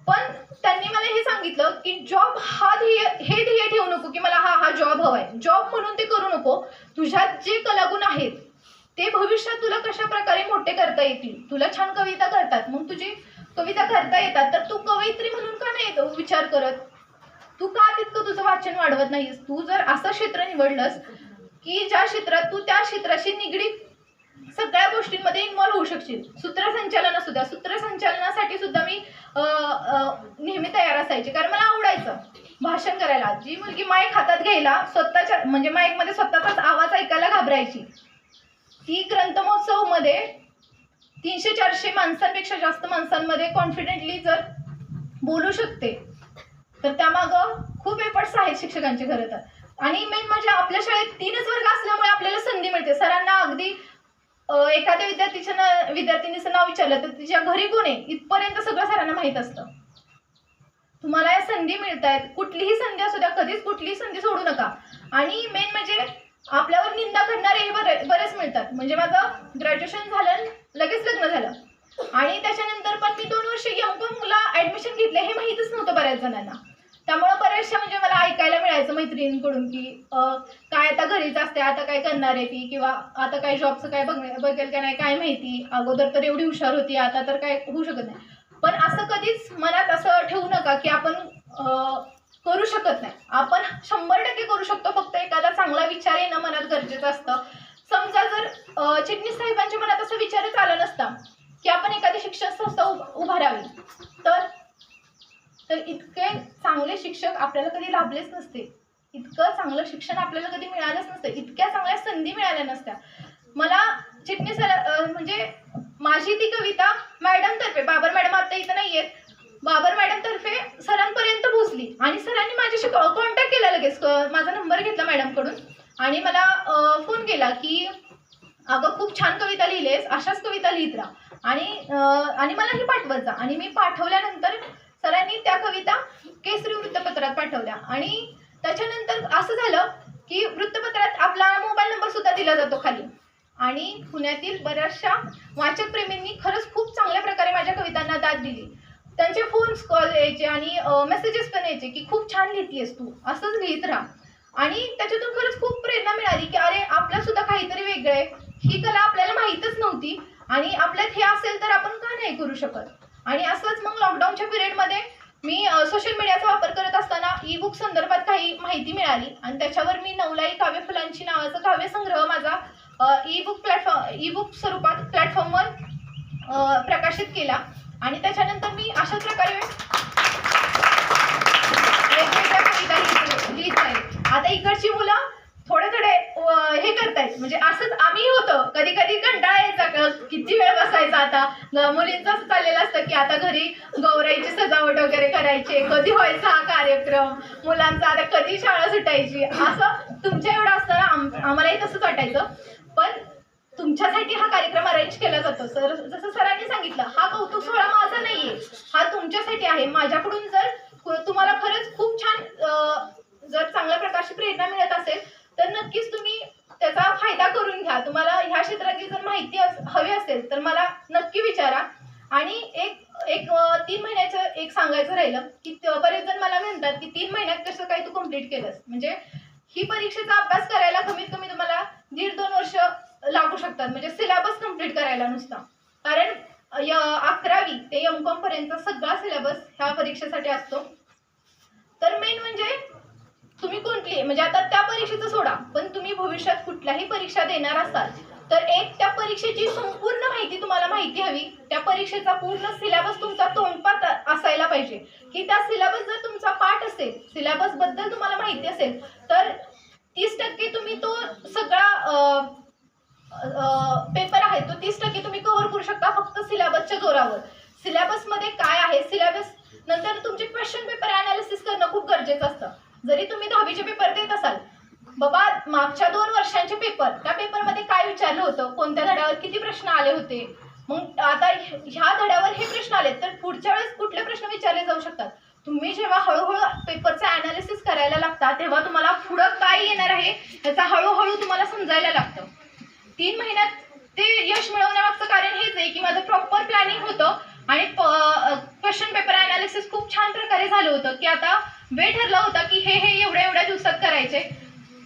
[SPEAKER 2] पण त्यांनी मला हे सांगितलं की जॉब हे ध्येय ठेवू नको की मला हा जॉब हवाय, जॉब म्हणून ते करू नको. तुझ्यात जे कलागुण आहेत ते भविष्यात तुला कशा प्रकारे मोठे करता येतील. तुला छान कविता करतात, मग तुझी कविता करता येतात तर तू कवयित्री म्हणून का नाही विचार करत? तू का तितकं तुझं वाचन वाढवत नाहीस? तू जर असं क्षेत्र निवडलंस की ज्या क्षेत्रात तू त्या क्षेत्राशी निगडीत सगळ्या गोष्टींमध्ये इन्व्हॉल्व्ह होऊ शकशील. सूत्रसंचालन असू द्या, सूत्रसंचालनासाठी सुद्धा मी नेहमी तयार असायचे, कारण मला आवडायचं भाषण करायला. जी मुलगी माईक हातात घ्यायला स्वतःच्या म्हणजे माईकमध्ये स्वतःचाच आवाज ऐकायला घाबरायची, ती ग्रंथमहोत्सवमध्ये 300-400 माणसांपेक्षा जास्त माणसांमध्ये कॉन्फिडेंटली जर बोलू शकते तर त्यामागं खूप एफर्ट्स आहेत शिक्षकांचे खरं तर. आणि मेन म्हणजे आपल्या शाळेत 3च वर्ग असल्यामुळे आपल्याला संधी मिळते. सरांना अगदी एखाद्या विद्यार्थिनीचं नाव विचारलं तर तिच्या घरी कोण आहे इथपर्यंत सगळं सरांना माहीत असतं. तुम्हाला या संधी मिळत आहेत, कुठलीही संधी असू द्या, कधीच कुठलीही संधी सोडू नका. आणि मेन म्हणजे आपल्यावर निंदा करणारे बरेच मिळतात. म्हणजे माझं ग्रॅज्युएशन झालं, लगेच लग्न झालं आणि त्याच्यानंतर पण मी 2 वर्ष M.Com ॲडमिशन घेतले हे माहीतच नव्हतं बऱ्याच जणांना. त्यामुळं बऱ्याचशा म्हणजे मला ऐकायला मिळायचं मैत्रिणींकडून की काय आता घरीच असते, आता काय करणार आहे ती, किंवा आता काय जॉबचं काय बघेल का नाही काय माहिती, अगोदर तर एवढी हुशार होती आता तर काय होऊ शकत नाही. पण असं कधीच मनात असं ठेवू नका की आपण करू शकत नाही. आपण 100% करू शकतो, फक्त एखादा चांगला विचार येणं मनात गरजेचं असतं. समजा जर चिटणीस साहेबांच्या मनात असा विचारच आला नसता की आपण एखादी शिक्षण संस्था उभारावी, तर इतके चांगले शिक्षक आपल्याला कधी लाभलेच नसते, इतकं चांगलं शिक्षण आपल्याला कधी मिळालंच नसतं, इतक्या चांगल्या संधी मिळाल्या नसत्या. मला चिटणीस म्हणजे माझी ती कविता मॅडम तर्फे, बाबर मॅडम आता इथं नाहीयेत, बाबर मॅडम तर्फे सरांपर्यंत पोहोचली आणि सरांनी माझ्याशी कॉन्टॅक्ट केला, लगेच माझा नंबर घेतला मॅडमकडून आणि मला फोन केला की अगं खूप छान कविता लिहिलेस, अशाच कविता लिहित राहा आणि मला ही पाठवत जा. आणि मी पाठवल्यानंतर सरांनी त्या कविता केसरी वृत्तपत्रात पाठवल्या आणि त्याच्यानंतर असं झालं की वृत्तपत्रात आपला मोबाईल नंबर सुद्धा दिला जातो खाली आणि पुण्यातील बऱ्याचशा वाचक प्रेमींनी खरंच खूप चांगल्या प्रकारे माझ्या कवितांना दाद दिली. त्यांचे फोन्स कॉल यायचे आणि मेसेजेस पण यायचे की खूप छान लिहितेस तू, असंच लिहित राहा. आणि त्याच्यातून खरंच खूप प्रेरणा मिळाली की अरे आपलं सुद्धा काहीतरी वेगळं आहे, ही कला आपल्याला माहीतच नव्हती आणि आपल्यात हे असेल तर आपण का नाही करू शकत. आणि असंच मग लॉकडाऊनच्या पिरियडमध्ये मी सोशल मीडियाचा वापर करत असताना ई बुक संदर्भात काही माहिती मिळाली आणि त्याच्यावर मी नवलाई काव्यफुलांची नावाचा काव्यसंग्रह माझा ई बुक स्वरूपात प्लॅटफॉर्मवर प्रकाशित केला आणि त्याच्यानंतर मी अशाच प्रकारे वेगवेगळ्या कविता लिहित आहे. आता इकडची मुलं थोडे हे करतायत, म्हणजे असंच आम्ही होतो, कधी कधी कंटाळा यायचा, किती वेळ बसायचा. आता मुलींचं असं चाललेलं असतं की आता घरी गौराईची सजावट वगैरे करायची, कधी व्हायचा हा कार्यक्रम, मुलांचा आता कधी शाळा सुटायची, असं तुमच्या एवढं असताना आम्हालाही तसंच वाटायचं. पण तुमच्यासाठी हा कार्यक्रम अरेंज केला जातो. सर जसं सरांनी सांगितलं, हा कौतुक सोहळा माझा नाहीये, हा तुमच्यासाठी आहे. माझ्याकडून जर तुम्हाला खरंच खूप छान जर चांगल्या प्रकारची प्रेरणा मिळत असेल तर नक्कीच तुम्ही त्याचा फायदा करून घ्या. तुम्हाला ह्या क्षेत्राची जर माहिती हवी असेल तर मला नक्की विचारा. आणि एक 3 महिन्याचं एक सांगायचं राहिलं की बरेच जण मला म्हणतात की 3 महिन्यात कसं काय तू कंप्लीट केलंस. म्हणजे ही परीक्षेचा अभ्यास करायला कमीत कमी तुम्हाला 1.5-2 वर्ष लागू शकतात, म्हणजे सिलेबस कंप्लीट करायला नुसता. कारण 11वी ते M.Com पर्यंत सगळा सिलेबस ह्या परीक्षेसाठी असतो. तर मेन म्हणजे तुम्ही कोणती, म्हणजे आता त्या परीक्षेचं सोडा, पण तुम्ही भविष्यात कुठल्याही परीक्षा देणार असाल तर त्या परीक्षेची संपूर्ण माहिती तुम्हाला माहिती हवी. त्या परीक्षेचा पूर्ण सिलेबस तुमचा तोंडपाठ असायला पाहिजे की त्या सिलेबस जर तुमचा पाठ असेल, सिलेबस बद्दल तुम्हाला माहिती असेल तर 30% तुम्ही तो सगळा पेपर आहे तो 30% तुम्ही कव्हर करू शकता फक्त सिलेबसच्या जोरावर. सिलेबसमध्ये काय आहे, सिलेबस नंतर तुमचे क्वेश्चन पेपर अनालिसिस करणं खूप गरजेचं असतं. जरी तुम्ही 10वीचे पेपर देत असाल, बाबा मागच्या 2 वर्षांचे पेपर, त्या पेपरमध्ये काय विचारलं होतं, कोणत्या धड्यावर किती प्रश्न आले होते, मग आता ह्या धड्यावर हे प्रश्न आले तर पुढच्या वेळेस कुठले प्रश्न विचारले जाऊ शकतात. तुम्ही जेव्हा हळूहळू पेपरचं अनालिसिस करायला लागता तेव्हा तुम्हाला पुढं काय येणार आहे याचा हळूहळू तुम्हाला समजायला लागतं. 3 महिन्यात ते यश मिळवण्यामागचं कारण हेच आहे की माझं प्रॉपर प्लॅनिंग होतं आणि क्वेश्चन पेपर अनालिसिस खूप छान प्रकारे झालं होतं की आता वेळ ठरला होता की हे एवढ्या दिवसात करायचे,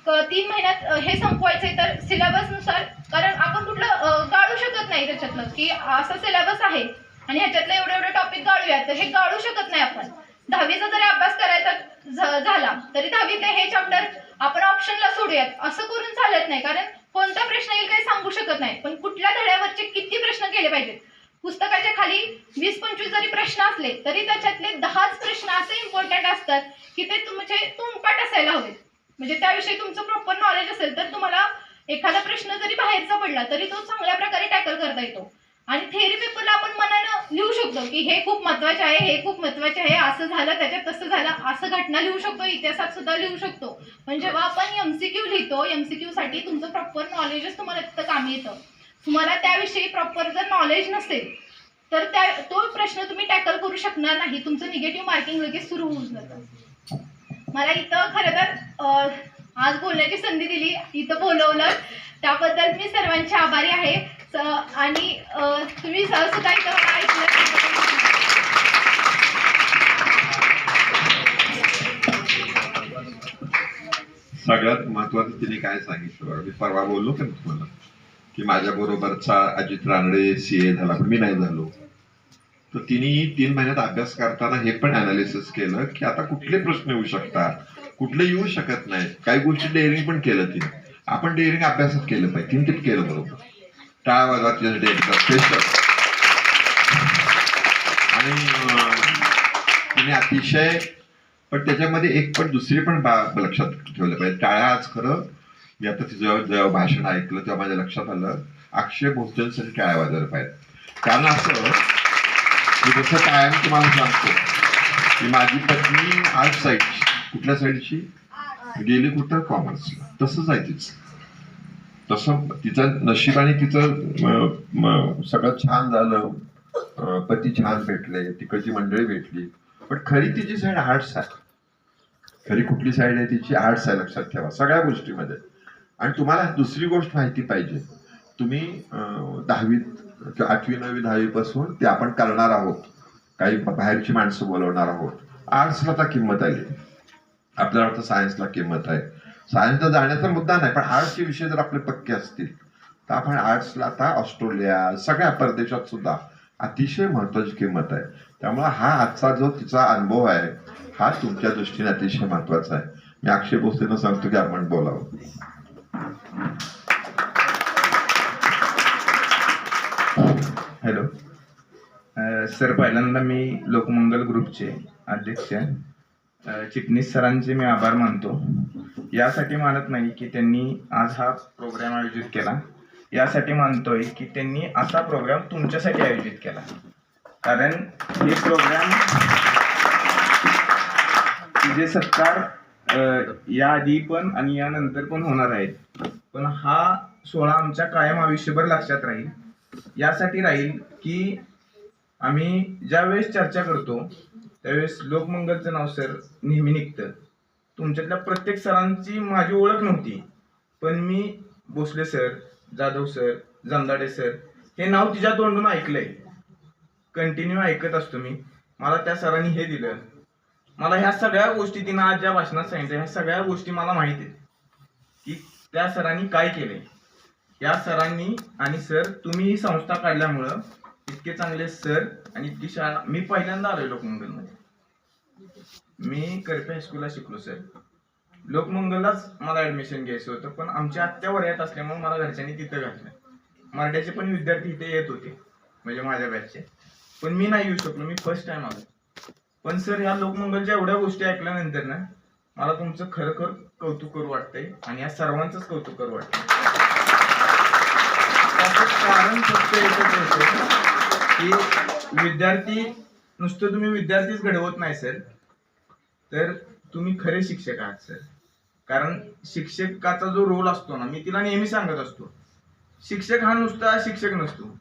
[SPEAKER 2] 3 महिन्यात हे संपवायचे. तर सिलेबसनुसार, कारण आपण कुठलं गाळू शकत नाही त्याच्यातलं की असं सिलेबस आहे आणि ह्याच्यातलं एवढे टॉपिक गाळूयात, तर हे गाळू शकत नाही आपण. 10वीचा जरी अभ्यास करायचा झाला तरी 10वीतले हे चॅप्टर आपण ऑप्शनला सोडूयात असं करून चालत नाही, कारण कोणता प्रश्न येईल काही सांगू शकत नाही. पण कुठल्या धड्यावरचे किती प्रश्न केले पाहिजेत, पुस्तकाच्या खाली 20-25 जरी प्रश्न असले तरी त्याच्यातले 10च प्रश्न असे इम्पॉर्टंट असतात की ते तुमचे तोंडपाठ असायला हवेत. म्हणजे त्याविषयी तुमचं प्रॉपर नॉलेज असेल तर तुम्हाला एखादा प्रश्न जरी बाहेरचा पडला तरी तो चांगल्या प्रकारे टॅकल करता येतो. आणि थेअरी पेपरला आपण मनानं लिहू शकतो की हे खूप महत्त्वाचे आहे, हे खूप महत्त्वाचे आहे, असं झालं त्याच्यात तसं झालं, असं घटना लिहू शकतो, इतिहासात सुद्धा लिहू शकतो. पण जेव्हा आपण MCQ लिहितो, MCQ साठी तुमचं प्रॉपर नॉलेजच तुम्हाला तिथं कामी येतं. तुम्हाला त्याविषयी प्रॉपर जर नॉलेज नसेल तर तो प्रश्न तुम्ही टॅकल करू शकणार नाही, तुमचं निगेटिव्ह मार्किंग लगेच सुरू होऊन जातं. मला इथं खरं तर आज बोलण्याची संधी दिली, इथं बोलवलं त्याबद्दल मी सर्वांची आभारी आहे. आणि तुम्ही सुद्धा इथं ऐकलं.
[SPEAKER 1] सगळ्यात महत्वाचं तिने काय सांगितलं बघा, मी परवा बोललो का तुम्हाला की माझ्या बरोबरचा अजित रानडे CA झाला पण मी नाही झालो. तर तिने 3 महिन्यात अभ्यास करताना हे पण अनालिसिस केलं की आता कुठले प्रश्न येऊ शकतात, कुठले येऊ शकत नाही. काही गोष्टी डेअरिंग पण केलं तिने. आपण डेअरिंग अभ्यासात केलं पाहिजे. तिने ते केलं बरोबर. टाळा वाजवा तिच्यासाठी स्पेशल. आणि तिने अतिशय, पण त्याच्यामध्ये एक पण दुसरी पण लक्षात ठेवलं पाहिजे. टाळ्या आज खरं मी आता तिचं जेव्हा भाषण ऐकलं तेव्हा माझ्या लक्षात आलं, अक्षय भोसलेंसाठी टाळ्या वाजवायला पाहिजे. कारण असं मी जसं कायम तुम्हाला सांगतो की माझी पत्नी आर्ट साईडची, कुठल्या साईडची गेली कुठं कॉमर्सला, तसंच आहे तिचं. तसं तिचं नशीब आणि तिचं सगळं छान झालं, पती छान भेटले, तिकडची मंडळी भेटली. पण खरी तिची साईड आर्ट्स आहे. खरी कुठली साईड आहे तिची? आर्ट्स आहे, लक्षात ठेवा सगळ्या गोष्टीमध्ये. आणि तुम्हाला दुसरी गोष्ट माहिती पाहिजे, तुम्ही 10वी किंवा 8वी 9वी 10वी पासून ते आपण करणार आहोत, काही बाहेरची माणसं बोलवणार आहोत. आर्ट्सला तर किंमत आली, आपल्याला वाटतं सायन्सला किंमत आहे. सायन्सला जाण्याचा मुद्दा नाही, पण आर्ट्सचे विषय जर आपले पक्के असतील तर आपण आर्ट्सला आता ऑस्ट्रेलिया, सगळ्या परदेशात सुद्धा अतिशय महत्वाची किंमत आहे. त्यामुळे हा आजचा जो तिचा अनुभव आहे हा तुमच्या दृष्टीने अतिशय महत्वाचा आहे. मी अक्षय भोसलेंना सांगतो की आपण बोलावं.
[SPEAKER 3] हॅलो सर, पहिल्यांदा मी लोकमंगल ग्रुपचे अध्यक्ष चिटणीस सरांचे मी आभार मानतो. यासाठी मानत नाही की त्यांनी आज हा प्रोग्राम आयोजित केला, यासाठी मानतोय की त्यांनी असा प्रोग्राम तुमच्यासाठी आयोजित केला. कारण हे प्रोग्राम जे सत्कार याआधी पण आणि यानंतर पण होणार आहेत, पण हा सोहळा आमच्या कायम आयुष्यभर लक्षात राहील. यासाठी राहील की आम्ही ज्यावेळेस चर्चा करतो त्यावेळेस लोकमंगलचं नाव सर नेहमी निघतं. तुमच्यातल्या प्रत्येक सरांची माझी ओळख नव्हती, पण मी Bhosale sir, Jadhav sir, Jamdade sir हे नाव तिच्या तोंडून ऐकलंय. कंटिन्यू ऐकत असतो मी. मला त्या सरांनी हे दिलं. मला ह्या सगळ्या गोष्टी तिनं आज ज्या भाषणात सांगितल्या, ह्या सगळ्या गोष्टी मला माहिती आहेत की त्या सरांनी काय केलंय. या सरांनी आणि सर तुम्ही ही संस्था काढल्यामुळं इतके चांगले सर आणि इतकी शाळा. मी पहिल्यांदा आलोय लोकमंगलमध्ये. मी करपे हायस्कूलला शिकलो सर. लोकमंगललाच मला ऍडमिशन घ्यायचं होतं, पण आमच्या आत्या वयात असल्यामुळे मला घरच्यांनी तिथं घातलं. मराठ्याचे पण विद्यार्थी इथे येत होते, म्हणजे माझ्या बॅचचे, पण मी नाही येऊ शकलो. मी फर्स्ट टाइम आलो. पण सर ह्या लोकमंगलच्या एवढ्या गोष्टी ऐकल्यानंतर ना मला तुमचं खरोखर कौतुक करू वाटतंय आणि या सर्वांचंच कौतुक करू वाटतंय. त्याचं कारण फक्त एकच आहे की विद्यार्थी, नुसतं तुम्ही विद्यार्थीच घडवत नाही सर, तर तुम्ही खरे शिक्षक आहात सर. कारण शिक्षकाचा जो रोल असतो ना, मी तिला नेहमी सांगत असतो, शिक्षक हा नुसता शिक्षक नसतो,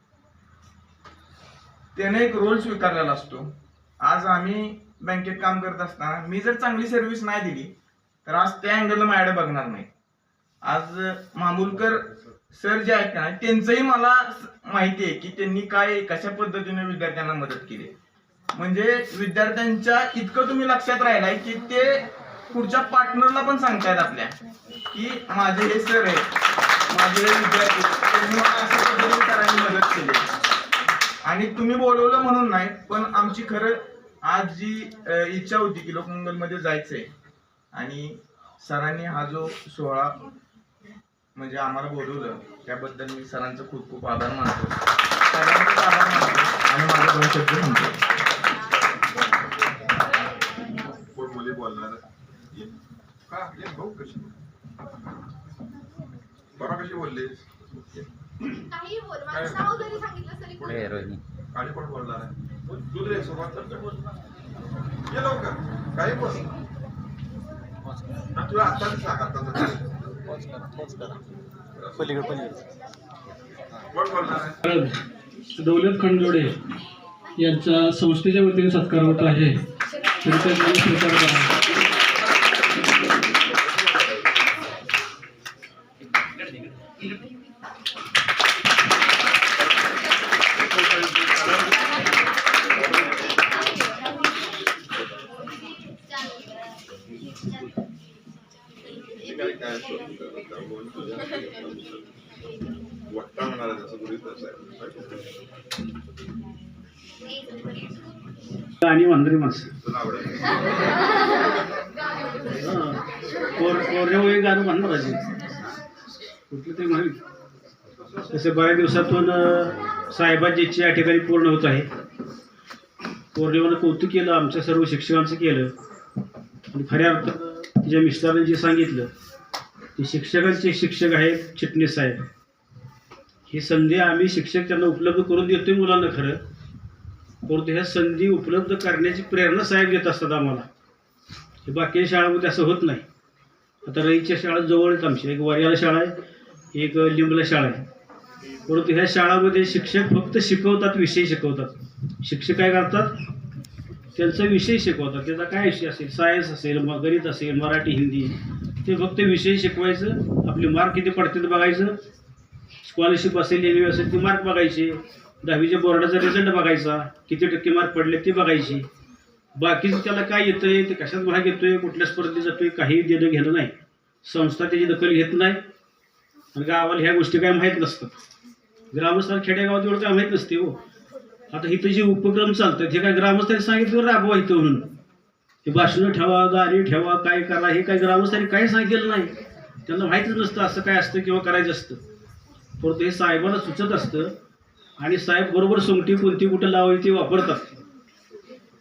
[SPEAKER 3] त्याने एक रोल स्वीकारलेला असतो. आज आम्ही बँकेत काम करत असताना मी जर चांगली सर्व्हिस नाही दिली तर आज त्या अँगलला माझ्याकडे बघणार नाही. आज मामूलकर सर जे आहेत ना, त्यांचंही मला माहिती आहे की त्यांनी काय कशा पद्धतीने विद्यार्थ्यांना मदत केली. म्हणजे विद्यार्थ्यांच्या इतकं तुम्ही लक्षात राहिलाय की ते पुढच्या पार्टनरला पण सांगतायत आपल्या की माझे हे सर आहेत, माझे हे विद्यार्थी, त्यांनी मला अशा पद्धतीने करायला मदत केली. आणि तुम्ही बोलवलं म्हणून नाही, पण आमची खरं आज जी इच्छा होती की लोकमंगलमध्ये जायचंय आणि सरांनी हा जो सोहळा म्हणजे आम्हाला बोलवलं त्याबद्दल मी सरांचं खूप खूप आभार मानतो. सगळ्यांचाच आभार मानतो आणि माझे 2 शब्द थांबतो.
[SPEAKER 1] कोण मुली बोलणार का? भाऊ कशी बरा कशी बोललीस?
[SPEAKER 2] काही बोल, माझं नाव जरी सांगितलं तरी
[SPEAKER 4] पुढे रोहिणी
[SPEAKER 1] आणि कोण बोलणार आहे? तू रे सुरुवात कर. ये लवकर, काही बोल. तुला आता सांग, आता कोण बोलणार आहे?
[SPEAKER 5] दौलत खंडोडे यांचा संस्थेच्या वतीने सत्कार होत आहे. तरी त्यांनी स्वीकार करा.
[SPEAKER 1] वाटता म्हणाला जसं गुरुच आहे.
[SPEAKER 5] आणि वांदरी माणसं कोरड्यामुळे गाणं म्हणणार आहे कुठलं ते म्हणाल. तसे बऱ्याच दिवसातून साहेबांची इच्छा या ठिकाणी पूर्ण होत आहे. पौर्णिमेनं कौतुक केलं, आमच्या सर्व शिक्षकांचं केलं आणि खऱ्या अर्थानं तिच्या मिस्टरांनी जे सांगितलं ते शिक्षकांचे शिक्षक आहेत चिटणीस साहेब. ही संधी आम्ही शिक्षक त्यांना उपलब्ध करून देतोय मुलांना खरं, परंतु ह्या संधी उपलब्ध करण्याची प्रेरणा साहेब देत असतात आम्हाला. हे बाकी शाळांमध्ये असं होत नाही. आता रईच्या शाळा जवळच आमची एक वाऱ्याला शाळा आहे, एक लिंबला शाळा आहे. परंतु ह्या शाळामध्ये शिक्षक फक्त शिकवतात, विषय शिकवतात. शिक्षक काय करतात, त्यांचा विषय शिकवतात. त्याचा काय विषय असेल, सायन्स असेल, गणित असेल, मराठी, हिंदी, ते फक्त विषय शिकवायचं. आपले मार्क किती पडतात बघायचं, स्कॉलरशिप असेल, एन असेल ती मार्क बघायचे, 10वीच्या बोर्डाचा रिझल्ट बघायचा, किती टक्के मार्क पडले ते बघायचे. बाकीचं त्याला काय येतंय, ते कशात भाग येतोय, कुठल्या स्पर्धेत जातोय, काही देणं घेणं नाही. संस्था त्याची दखल घेत नाही आणि गावाला ह्या गोष्टी काय माहीत नसतात. ग्रामस्थांना खेडेगावात एवढं काय माहीत नसते हो. आता इथं जे उपक्रम चालतात हे काय ग्रामस्थांनी सांगितलं राबवा इथं म्हणून, हे भाषणं ठेवा, गाणी ठेवा, काय करा, हे काय ग्रामस्थांनी काही सांगितलेलं नाही. त्यांना माहीतच नसतं असं काय असतं किंवा करायचं असतं. परंतु हे साहेबांना सुचत असतं आणि साहेब बरोबर सोंगटी कोणती कुठं लावावी ते वापरतात.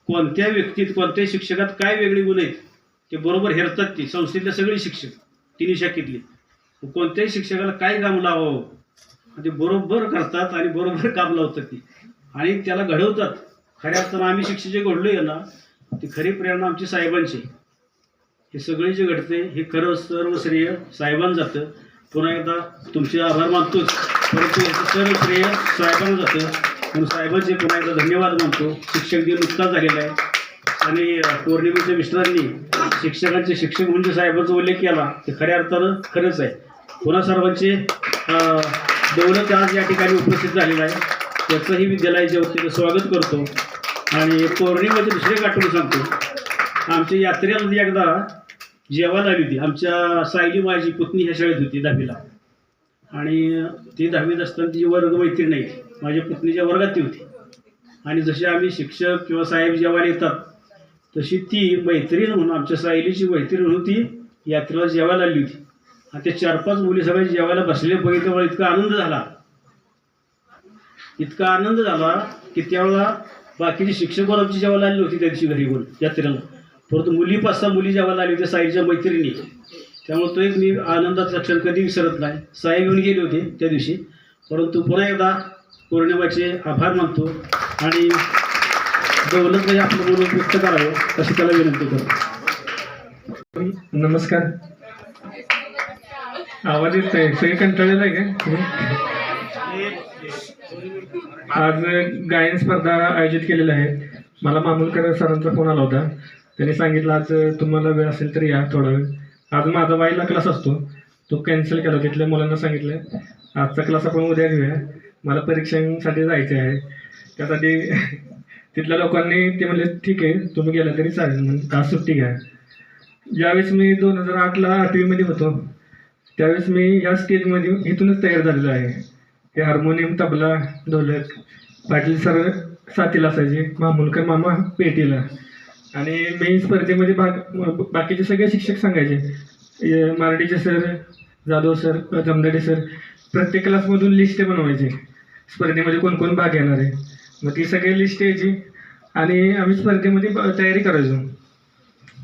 [SPEAKER 5] कोणत्या व्यक्तीत, कोणत्याही शिक्षकात काय वेगळे गुण आहेत ते बरोबर हेरतात. ती संस्थेतले सगळे शिक्षक तिन्ही शाखेतले कोणत्याही शिक्षकाला काय काम लावावं ते बरोबर करतात आणि बरोबर काम लावतात ती आणि त्याला घडवतात. खऱ्या अर्थानं आम्ही शिक्षक जे घडलो आहे ना, ती खरी प्रेरणा आमची साहेबांची. हे सगळे जे घडते हे खरं सर्व श्रेय साहेबांना जातं. पुन्हा एकदा तुमचे आभार मानतोच, परंतु याचं सर्व श्रेय साहेबांना जातं म्हणून साहेबांचे पुन्हा एकदा धन्यवाद मानतो. शिक्षक दिन नुकताच झालेला आहे आणि पौर्णिमेच्या मिस्टरांनी शिक्षकांचे शिक्षक म्हणजे साहेबांचा उल्लेख केला ते खऱ्या अर्थानं खरंच आहे. पुन्हा सर्वांचे दौलत आज या ठिकाणी उपस्थित झालेला आहे, त्याचंही विद्यालयाच्या वतीने स्वागत करतो. आणि पौर्णिमेचे दुसरे एक आठवण सांगतो. आमच्या यात्रेला एकदा जेवायला आली होती. आमच्या सायली माझी पुतणी ह्या शाळेत होती 10वीला आणि ती 10वीत असताना तिची वर्ग मैत्रीण नाही, माझ्या पुतणीच्या वर्गात ती होती. आणि जसे आम्ही शिक्षक किंवा साहेब जेवायला येतात तशी ती मैत्रीण म्हणून, आमच्या सायलीची मैत्रीण म्हणून ती यात्रेला जेवायला आली होती. आणि ते 4-5 मुली सगळे जेवायला बसले बघितल्यामुळे इतका आनंद झाला की त्यावेळेला बाकीचे शिक्षक आमची जेवायला आली होती त्या दिवशी घरी बोल यात्रेला, परंतु मुली 5-6 मुली जेवायला आली होत्या साईच्या मैत्रिणी. त्यामुळे तो एक मी आनंदाचा क्षण कधी विसरत नाही. साहेब येऊन गेले होते त्या दिवशी, परंतु पुन्हा एकदा पौर्णिमाचे आभार मानतो आणि दौलत म्हणजे आपलं म्हणून व्यक्त करावं अशी त्याला विनंती करतो.
[SPEAKER 4] नमस्कार. आवाज येतोय, सगळे कंटाळलेला आहे का? आज गायन स्पर्धा आयोजित केलेल्या आहेत. मला मामूलकर सरांचा फोन आला होता. त्यांनी सांगितलं आज तुम्हाला वेळ असेल तर या थोडा वेळ. आज माझा वाईला क्लास असतो, तो कॅन्सल केला. तिथल्या मुलांना सांगितलं आजचा क्लास आपण उद्या घेऊया, मला परीक्षांसाठी जायचे आहे. त्यासाठी तिथल्या लोकांनी ते म्हणले ठीक आहे तुम्ही गेला तरी चालेल म्हणून आज सुट्टी घ्या. ज्यावेळेस मी 2008ला 8वीमध्ये होतो त्यावेळेस मी या स्टेजमध्ये इथूनच तयार झालेलो आहे. हे हार्मोनियम, तबला, ढोलक पाटील सर साथीला असायचे, मामूलकर मामा पेटीला. आणि मी स्पर्धेमध्ये बाकीचे सगळे शिक्षक सांगायचे, मारडीचे sir, Jadhav sir, Jamdade sir, प्रत्येक क्लासमधून लिस्ट बनवायची स्पर्धेमध्ये कोण कोण भाग घेणार आहे. मग ती सगळी लिस्ट यायची आणि आम्ही स्पर्धेमध्ये तयारी करायचो.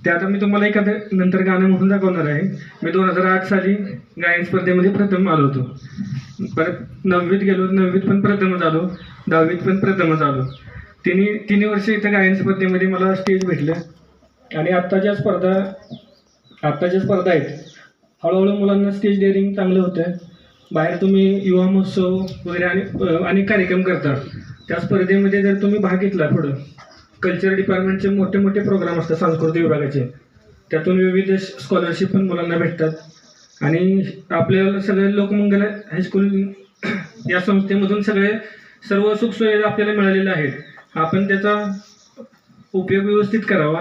[SPEAKER 4] त्यात मी तुम्हाला एखादं नंतर गाणं म्हणून दाखवणार आहे. मी 2008 साली गायन स्पर्धेमध्ये प्रथम आलो होतो. परत 9वीत गेलो, 9वीत पण प्रथमच आलो, 10वीत पण प्रथमच आलो. तिन्ही वर्ष इथं गायन स्पर्धेमध्ये मला स्टेज भेटलं. आणि आत्ता ज्या स्पर्धा आहेत हळूहळू मुलांना स्टेज डेअरिंग चांगलं होतं. बाहेर तुम्ही युवा महोत्सव वगैरे अनेक कार्यक्रम करता. त्या स्पर्धेमध्ये जर तुम्ही भाग घेतला, पुढं कल्चर डिपार्टमेंटचे मोठे मोठे प्रोग्राम असतात सांस्कृतिक विभागाचे, त्यातून विविध स्कॉलरशिप पण मुलांना भेटतात. आणि आपल्याला सगळे लोकमंगल हायस्कूल या संस्थेमधून सर्व सुखसोयी आपल्याला मिळालेल्या आहेत. आपण त्याचा उपयोग व्यवस्थित करावा.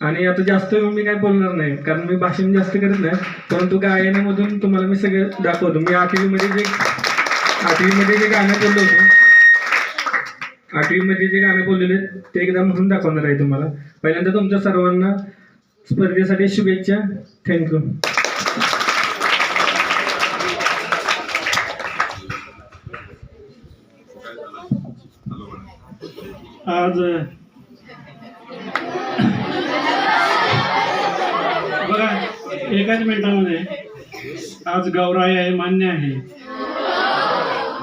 [SPEAKER 4] आणि आता जास्त मी काय बोलणार नाही कारण मी भाषण जास्त करत नाही, परंतु गायनामधून तुम्हाला मी सगळं दाखवतो. मी 8वीमध्ये जे गाणं बोललो होतो 8वीमध्ये जे गाणं बोललेले ते एकदा म्हणून दाखवणार आहे तुम्हाला. पहिल्यांदा तुमच्या सर्वांना स्पर्धेसाठी शुभेच्छा. थँक्यू.
[SPEAKER 5] आज बघा, एकाच मिनिटामध्ये आज गौराई आहे मान्य आहे,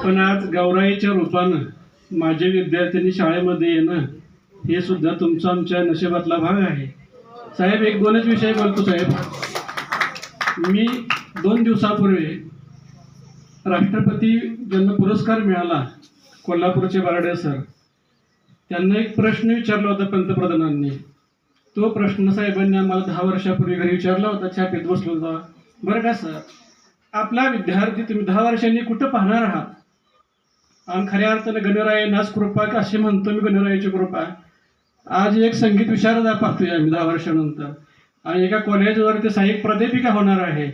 [SPEAKER 5] पण आज गौराईच्या रूपानं माझे विद्यार्थ्यांनी शाळेमध्ये येणं हे सुद्धा तुमचा आमच्या नशिबातला भाग आहे. साहेब, एक दोनच विषय बोलतो साहेब. मी 2 दिवसापूर्वी राष्ट्रपती ज्यांना पुरस्कार मिळाला, कोल्हापूरचे बारडे सर, त्यांना एक प्रश्न विचारला होता पंतप्रधानांनी. तो प्रश्न साहेबांनी आम्हाला 10 वर्षापूर्वी घरी विचारला होता, चहा पीत बसलो होता. बरं का सर, आपला विद्यार्थी तुम्ही 10 वर्षांनी कुठं पाहणार आहात? आणि खऱ्या अर्थानं गणराय नाच कृपा असे म्हणतो मी, गणरायाची कृपा. आज एक संगीत विशारदा पाहतोय आम्ही 10 वर्षानंतर, आणि एका कॉलेजवर ते सहाय्यक प्राध्यापिका होणार आहे.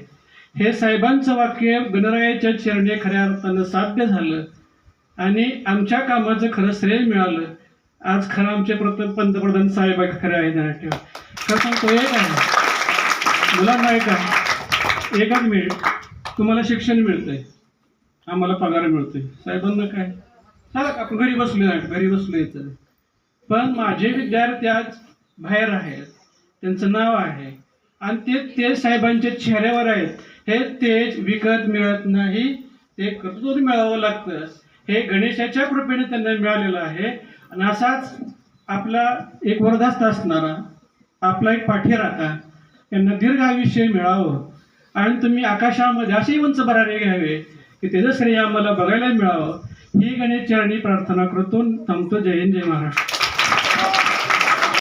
[SPEAKER 5] हे साहेबांचं वाक्य गणरायाच्या चरणी खऱ्या अर्थानं साध्य झालं आणि आमच्या कामाचं खरं श्रेय मिळालं. आज खरं आमचे पंतप्रधान साहेब खरे आहेत. खरं सांगतो, एक आहे मुलांना, एक आहे, एकच मिनिट, तुम्हाला शिक्षण मिळतंय, आम्हाला पगार मिळतोय. साहेबांना काय, चला आपण घरी बसलो आहे, घरी बसलो येतं. पण माझे विद्यार्थी आज बाहेर आहेत, त्यांचं नाव आहे आणि ते साहेबांच्या चेहऱ्यावर आहेत. हे तेज विकत मिळत नाही, ते कर्तृत्व मिळावं लागतं. हे गणेशाच्या कृपेने त्यांना मिळालेलं आहे. आणि असाच आपला एक वरदास्त असणारा आपला एक पाठीराखा, यांना दीर्घ आयुष्य मिळावं आणि तुम्ही आकाशामध्ये असे उंच भरारे घ्यावे की त्याचं श्रेय आम्हाला बघायला मिळावं, ही गणेश चरणी प्रार्थना करतो. थांबतो. जय हिंद, जय महाराष्ट्र.